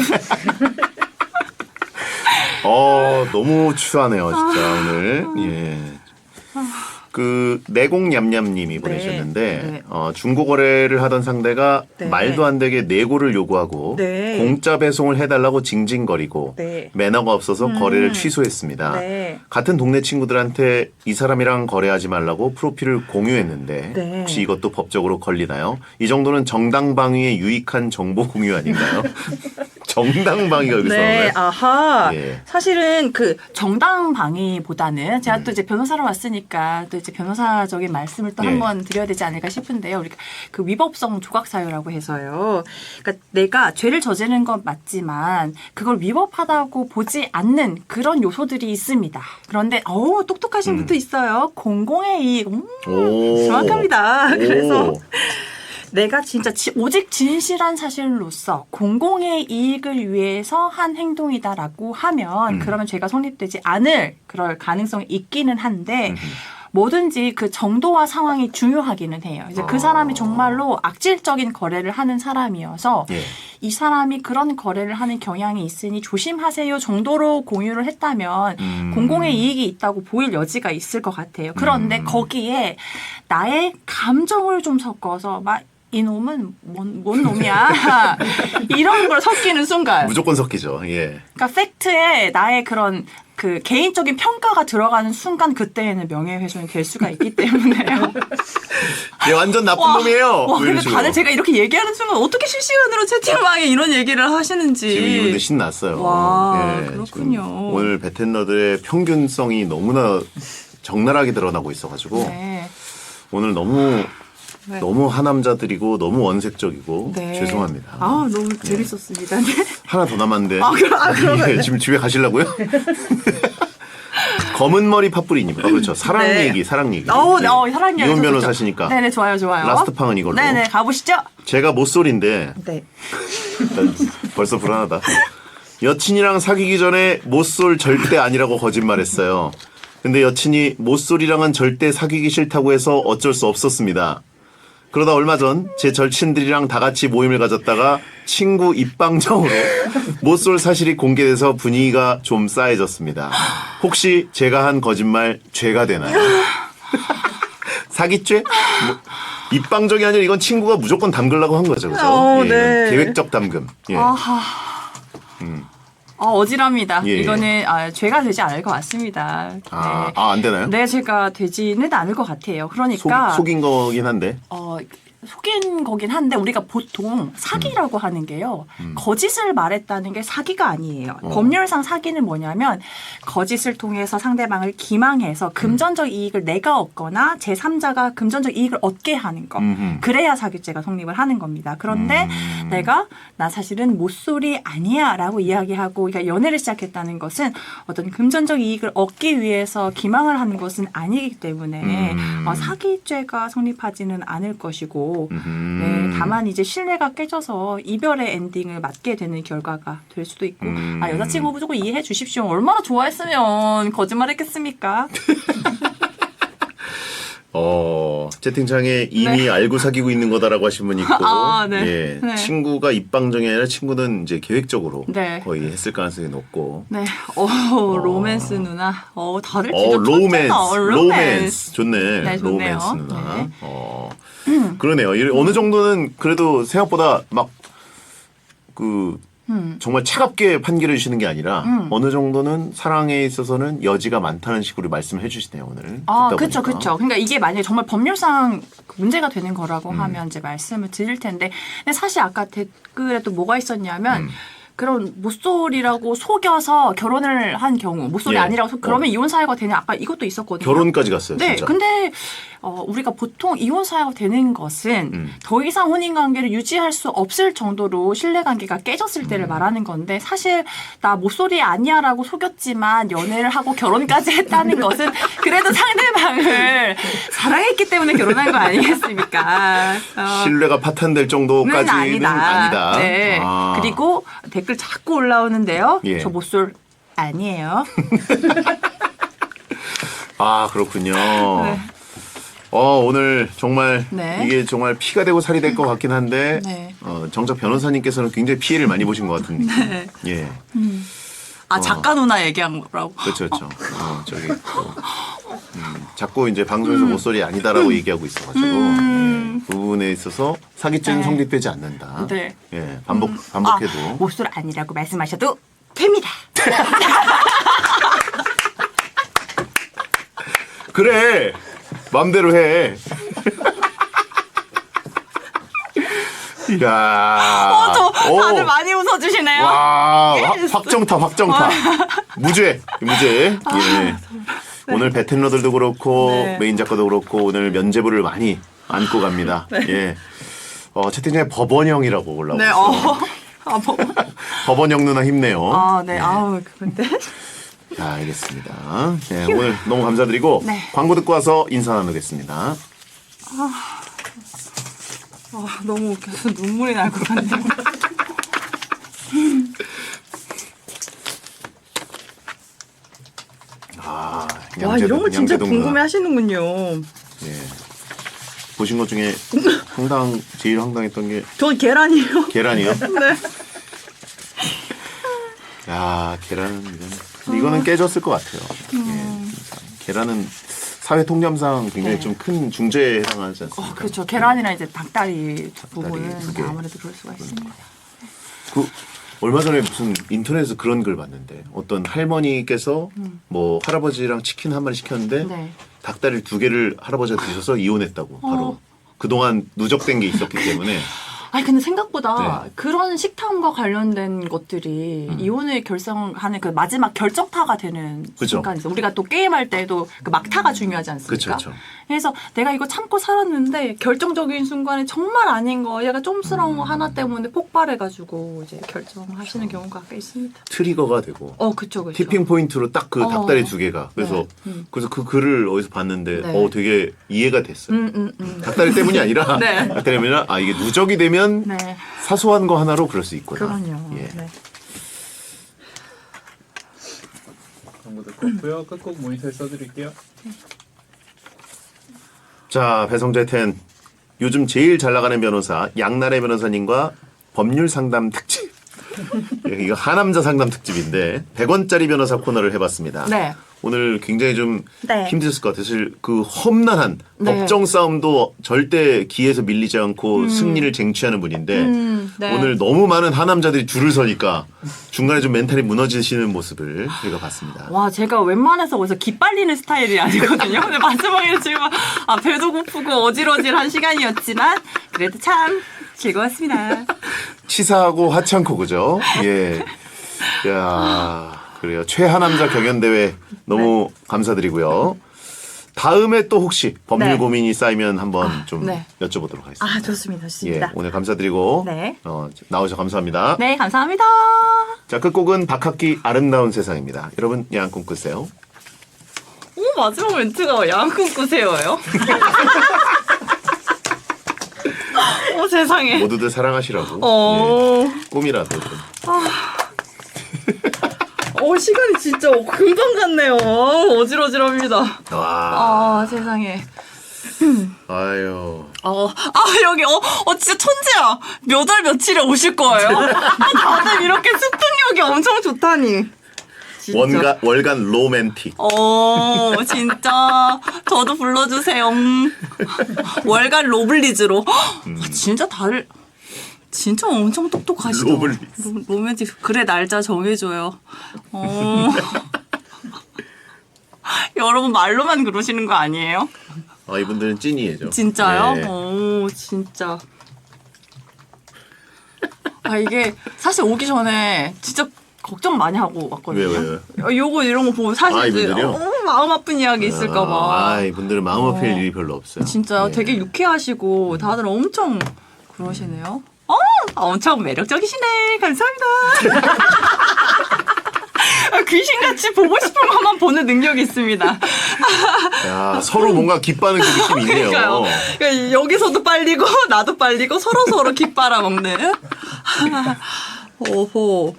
너무 추하네요, 진짜 오늘. 예. 그 내공냠냠님이 보내셨는데 네. 중고 거래를 하던 상대가 네. 말도 안 되게 내고를 요구하고 네. 공짜 배송을 해달라고 징징거리고 네. 매너가 없어서 거래를 취소했습니다. 네. 같은 동네 친구들한테 이 사람이랑 거래하지 말라고 프로필을 공유했는데 네. 혹시 이것도 법적으로 걸리나요? 이 정도는 정당방위에 유익한 정보 공유 아닌가요? 정당방위가 여기서 네, 아하. 예. 사실은 그 정당 방위보다는 제가 또 이제 변호사로 왔으니까 또 이제 변호사적인 말씀을 또 예. 한번 드려야 되지 않을까 싶은데요. 우리가 그 위법성 조각 사유라고 해서요. 그러니까 내가 죄를 저지른 건 맞지만 그걸 위법하다고 보지 않는 그런 요소들이 있습니다. 그런데 똑똑하신 분도 있어요. 공공의 이익. 오. 정확합니다. 그래서 오. 내가 진짜 오직 진실한 사실로서 공공의 이익을 위해서 한 행동이다라고 하면 그러면 죄가 성립되지 않을 그럴 가능성이 있기는 한데 뭐든지 그 정도와 상황이 중요하기는 해요. 이제 그 사람이 정말로 악질적인 거래를 하는 사람이어서 예. 이 사람이 그런 거래를 하는 경향이 있으니 조심하세요 정도로 공유를 했다면 공공의 이익이 있다고 보일 여지가 있을 것 같아요. 그런데 거기에 나의 감정을 좀 섞어서 막 이놈은 뭔 놈이야 이런 걸 섞이는 순간 무조건 섞이죠. 예. 그러니까 팩트에 나의 그런 그 개인적인 평가가 들어가는 순간 그때에는 명예훼손이 될 수가 있기 때문에요. 예, 완전 나쁜 놈이에요. 와, 뭐 이런 근데 식으로. 다들 제가 이렇게 얘기하는 순간 어떻게 실시간으로 채팅방에 이런 얘기를 하시는지. 지금 이분들 신났어요. 와, 지금 그렇군요. 오늘 베텐러들의 평균성이 너무나 적나라하게 드러나고 있어가지고 네. 오늘 너무 네. 너무 하남자들이고 너무 원색적이고 네. 죄송합니다. 아, 너무 재밌었습니다. 네. 하나 더 남았는데. 그런가요? 예, 지금 집에 가시려고요? 검은 머리 팥뿌리님. 그렇죠. 사랑 네. 얘기, 사랑 얘기. 사랑 얘기. 이혼 좋죠. 변호사시니까. 네네, 좋아요. 라스트 팡은 이걸로. 네네, 가보시죠. 제가 모쏠인데 네. 일단 벌써 불안하다. 여친이랑 사귀기 전에 모쏠 절대 아니라고 거짓말했어요. 근데 여친이 모쏠이랑은 절대 사귀기 싫다고 해서 어쩔 수 없었습니다. 그러다 얼마 전 제 절친들이랑 다 같이 모임을 가졌다가 친구 입방정으로 모쏠 사실이 공개돼서 분위기가 좀 싸해졌습니다. 혹시 제가 한 거짓말 죄가 되나요? 사기죄? 입방정이 아니라 이건 친구가 무조건 담그려고 한 거죠. 그죠? 네. 계획적 담금. 예. 어지럽니다. 예. 이거는 죄가 되지 않을 것 같습니다. 네. 안 되나요? 네, 제가 되지는 않을 것 같아요. 그러니까 속인 거긴 한데. 속인 거긴 한데 우리가 보통 사기라고 하는 게요. 거짓을 말했다는 게 사기가 아니에요. 법률상 사기는 뭐냐면 거짓을 통해서 상대방을 기망해서 금전적 이익을 내가 얻거나 제3자가 금전적 이익을 얻게 하는 거. 그래야 사기죄가 성립을 하는 겁니다. 그런데 내가 나 사실은 모쏠이 아니야 라고 이야기하고 그러니까 연애를 시작했다는 것은 어떤 금전적 이익을 얻기 위해서 기망을 하는 것은 아니기 때문에 사기죄가 성립하지는 않을 것이고 네, 다만 이제 신뢰가 깨져서 이별의 엔딩을 맞게 되는 결과가 될 수도 있고 여자친구 무조건 이해해 주십시오. 얼마나 좋아했으면 거짓말했겠습니까? 채팅창에 이미 알고 사귀고 있는 거다라고 하신 분 있고, 네. 예, 네. 친구가 입방정이 아니라 친구는 이제 계획적으로 네. 거의 했을 가능성이 높고. 네, 로맨스 누나, 다들 진짜 로맨스, 천재다. 로맨스, 좋네. 네, 좋네요. 로맨스 누나. 네. 그러네요. 어느 정도는 그래도 생각보다 막 정말 차갑게 판결해 주시는 게 아니라 어느 정도는 사랑에 있어서는 여지가 많다는 식으로 말씀을 해주시네요 오늘. 듣다 그렇죠, 보니까. 그렇죠. 그러니까 이게 만약에 정말 법률상 문제가 되는 거라고 하면 이제 말씀을 드릴 텐데, 근데 사실 아까 댓글에 또 뭐가 있었냐면. 그런 모쏠이라고 속여서 결혼을 한 경우, 모쏠이 예. 아니라고 그러면 이혼 사유가 되냐? 아까 이것도 있었거든요. 결혼까지 갔어요. 네, 진짜. 근데 우리가 보통 이혼 사유가 되는 것은 더 이상 혼인 관계를 유지할 수 없을 정도로 신뢰 관계가 깨졌을 때를 말하는 건데 사실 나 모쏠이 아니야라고 속였지만 연애를 하고 결혼까지 했다는 것은 그래도 상대방을 사랑했기 때문에 결혼한 거 아니겠습니까? 신뢰가 파탄될 정도까지는 아니다. 네. 그리고 댓글 자꾸 올라오는데요. 예. 저 모쏠 아니에요. 그렇군요. 네. 오늘 정말 네. 이게 정말 피가 되고 살이 될 것 같긴 한데 네. 정작 변호사님께서는 굉장히 피해를 많이 보신 것 같은 느낌. 네. 예, 작가 누나 얘기한 거라고. 그렇죠, 그렇죠. 저기 자꾸 이제 방송에서 모쏠이 아니다라고 얘기하고 있어가지고 예, 그 부분에 있어서 사기죄는 네. 성립되지 않는다. 네. 예, 반복해도 모쏠 아니라고 말씀하셔도 됩니다. 그래 마음대로 해. 이야. 다들 많이 웃어주시네요. 와 확정타. 무죄. 예. 오늘 베텐러들도 그렇고 네. 메인 작가도 그렇고 오늘 면죄부를 많이 안고 갑니다. 예. 채팅창에 법원형이라고 올라오고 네, 있어요. 뭐. 법원형 누나 힘내요. 아, 네. 아우, 근데. 자, 알겠습니다. 네, 오늘 너무 감사드리고 네. 광고 듣고 와서 인사 나누겠습니다. 너무 웃겨서 눈물이 날 것 같네요. 와, 이런 거 진짜 양재동 누나. 궁금해 하시는군요. 예. 보신 것 중에 제일 황당했던 게 전 계란이요. 계란이요? 네. 야, 계란은 이거는 깨졌을 것 같아요. 예, 진짜. 계란은 사회 통념상 굉장히 네. 좀 큰 중죄에 해당하지 않습니까? 그렇죠. 계란이랑 이제 닭다리 부분은 두 개. 아무래도 그럴 수가 있습니다. 그 얼마 전에 무슨 인터넷에서 그런 글 봤는데 어떤 할머니께서 뭐 할아버지랑 치킨 한 마리 시켰는데 네. 닭다리 2개를 할아버지가 드셔서 이혼했다고 바로 그동안 누적된 게 있었기 때문에 아니 근데 생각보다 네. 그런 식탐과 관련된 것들이 이혼을 결정하는 그 마지막 결정타가 되는 그죠. 순간이 있어. 우리가 또 게임할 때도 그 막타가 중요하지 않습니까? 그쵸. 그래서 내가 이거 참고 살았는데 결정적인 순간에 정말 아닌 거, 얘가 좀스러운 거 하나 때문에 폭발해가지고 이제 결정하시는 경우가 꽤 있습니다. 트리거가 되고 그쵸. 티핑 포인트로 딱 그 닭다리 2개가 그래서 네. 그래서 그 글을 어디서 봤는데 네. 되게 이해가 됐어요. 닭다리 때문이 아니라 네. 닭다리 때문이 아니라 이게 누적이 되면 네. 사소한 거 하나로 그럴 수 있구나. 그럼요. 예. 네. 광고 듣고 있고요. 끝곡 모니터에 써드릴게요. 자, 배성재 텐 요즘 제일 잘 나가는 변호사 양나래 변호사님과 법률 상담 특집. 예, 이거 하남자 상담 특집인데 100원짜리 변호사 코너를 해봤습니다. 네. 오늘 굉장히 좀 네. 힘드셨을 것 같아요. 사실 그 험난한 네. 법정 싸움도 절대 기에서 밀리지 않고 승리를 쟁취하는 분인데 네. 오늘 너무 많은 하남자들이 줄을 서니까 중간에 좀 멘탈이 무너지시는 모습을 저희가 봤습니다. 와, 제가 웬만해서 어디서 기빨리는 스타일이 아니거든요. 근데 마지막에 지금 배도 고프고 어질어질한 시간이었지만 그래도 참 즐거웠습니다. 치사하고 하찮고 그죠? 예. 야, 그래요. 최하남자 경연대회 너무 감사드리고요. 다음에 또 혹시 법률 네. 고민이 쌓이면 한번 좀 네. 여쭤보도록 하겠습니다. 아, 좋습니다. 예, 좋습니다. 오늘 감사드리고 네. 나오셔서 감사합니다. 네, 감사합니다. 자, 끝곡은 박학기 아름다운 세상입니다. 여러분 야한 꿈 꾸세요. 오, 마지막 멘트가 야한 꿈 꾸세요예요? 세상에. 모두들 사랑하시라고. 어. 예, 꿈이라도 좀. 시간이 진짜 금방 갔네요. 어질어질합니다. 와, 세상에. 아유. 여기, 진짜 천재야. 몇 월 며칠에 오실 거예요? 다들 이렇게 습득력이 엄청 좋다니. 진짜. 월간 로맨틱. 진짜. 저도 불러주세요. 월간 로블리즈로. 진짜 다들, 진짜 엄청 똑똑하시다. 로블리즈. 로맨틱. 그래, 날짜 정해줘요. 여러분, 말로만 그러시는 거 아니에요? 이분들은 찐이에죠. 진짜요? 예. 진짜. 이게 사실 오기 전에 진짜 걱정 많이 하고 왔거든요. 왜요? 요거 이런 거 보면 사실 이제 이분들이요? 마음 아픈 이야기 있을까봐. 이분들은 마음 아플 일이 별로 없어요. 진짜요? 예. 되게 유쾌하시고 다들 엄청 그러시네요. 엄청 매력적이시네. 감사합니다. 귀신같이 보고 싶은 것만 보는 능력이 있습니다. 야, 서로 뭔가 기뻐하는 그 느낌이 있네요. 그러니까요. 그러니까 여기서도 빨리고 나도 빨리고 서로 기 빨아먹는. 오호.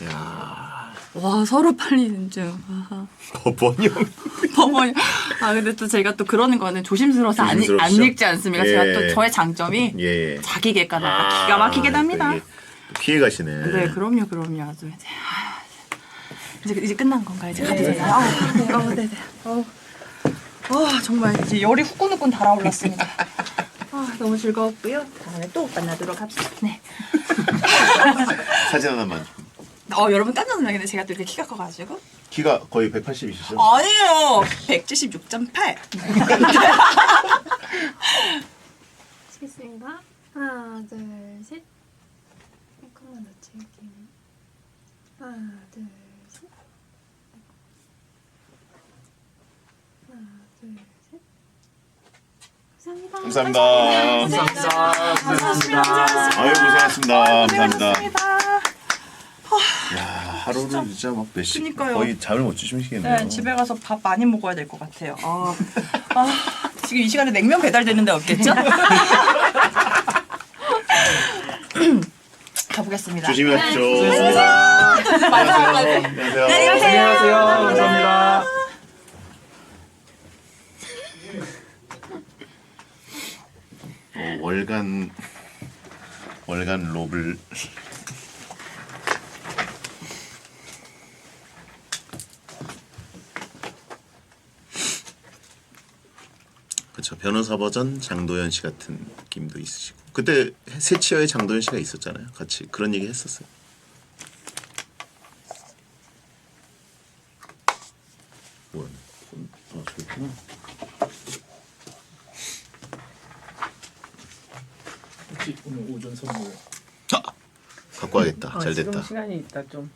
야, 와, 서로 빨리는 중. 법원형. 법원이. 근데 또 제가 또 그러는 거는 조심스러워서 안 조심스럽죠? 읽지 않습니까? 예. 제가 또 저의 장점이 예. 자기 객관화가 기가 막히게 답니다. 피해 가시네. 네, 그럼요. 아주 이제. 이제 끝난 건가요? 이제 가도 되나요? 네네. 정말 이제 열이 후끈후끈 달아올랐습니다. 너무 즐거웠고요. 다음에 또 만나도록 합시다. 네. 사진 하나만. 여러분 깜짝 놀라겠네. 제가 또 이렇게 키가 커가지고. 키가 거의 180이시죠? 아니에요. 176.8. 치겠습니다. 하나, 둘, 셋. 조금만 더 칠게요. 하나, 둘, 셋. 하나, 둘, 셋. 감사합니다. 감사합니다. 감사합니다. 아유 고생하셨습니다. 감사합니다. 고생하셨습니다. 야 하루를 진짜 막 몇 시 그니까요. 거의 잠을 못 주무시겠네요. 네, 집에 가서 밥 많이 먹어야 될 것 같아요. 지금 이 시간에 냉면 배달되는데 없겠죠? 가보겠습니다. 조심히 가십시오. 수고하셨습니다. 안녕하세요. 안녕하세요. 네, 안녕하세요. 감사합니다. 월간 롭을 그렇죠. 변호사 버전 장도연 씨 같은 느낌도 있으시고 그때 새치어의 장도연 씨가 있었잖아요. 같이 그런 얘기 했었어요. 뭐야? 저기구나. 혹시 오늘 오전 선물 갖고 와야겠다. 잘 됐다. 지금 시간이 있다 좀.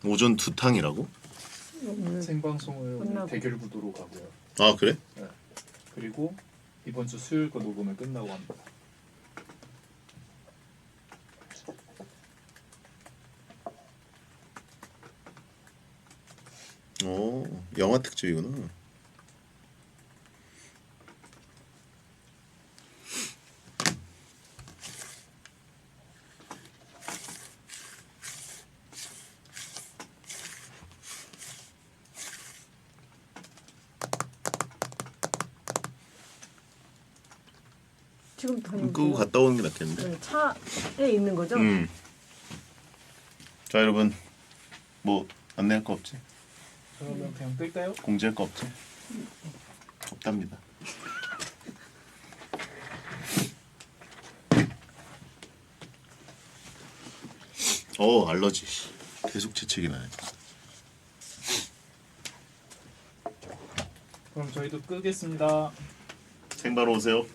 오전 두 탕이라고? 생방송을 오늘 끝나고. 대결 구도로 가고요. 아 그래? 네. 그리고 이번 주 수요일 거 녹음을 끝나고 합니다. 영화 특집이구나. 지금 다니고 끄고 갔다 오는 게 낫겠는데. 차에 있는 거죠? 자 여러분 뭐 안내할 거 없지? 그러면 그냥 끌까요? 공지할 거 없지? 없답니다. 알러지. 계속 재채기 나네. 그럼 저희도 끄겠습니다. 생바로 오세요.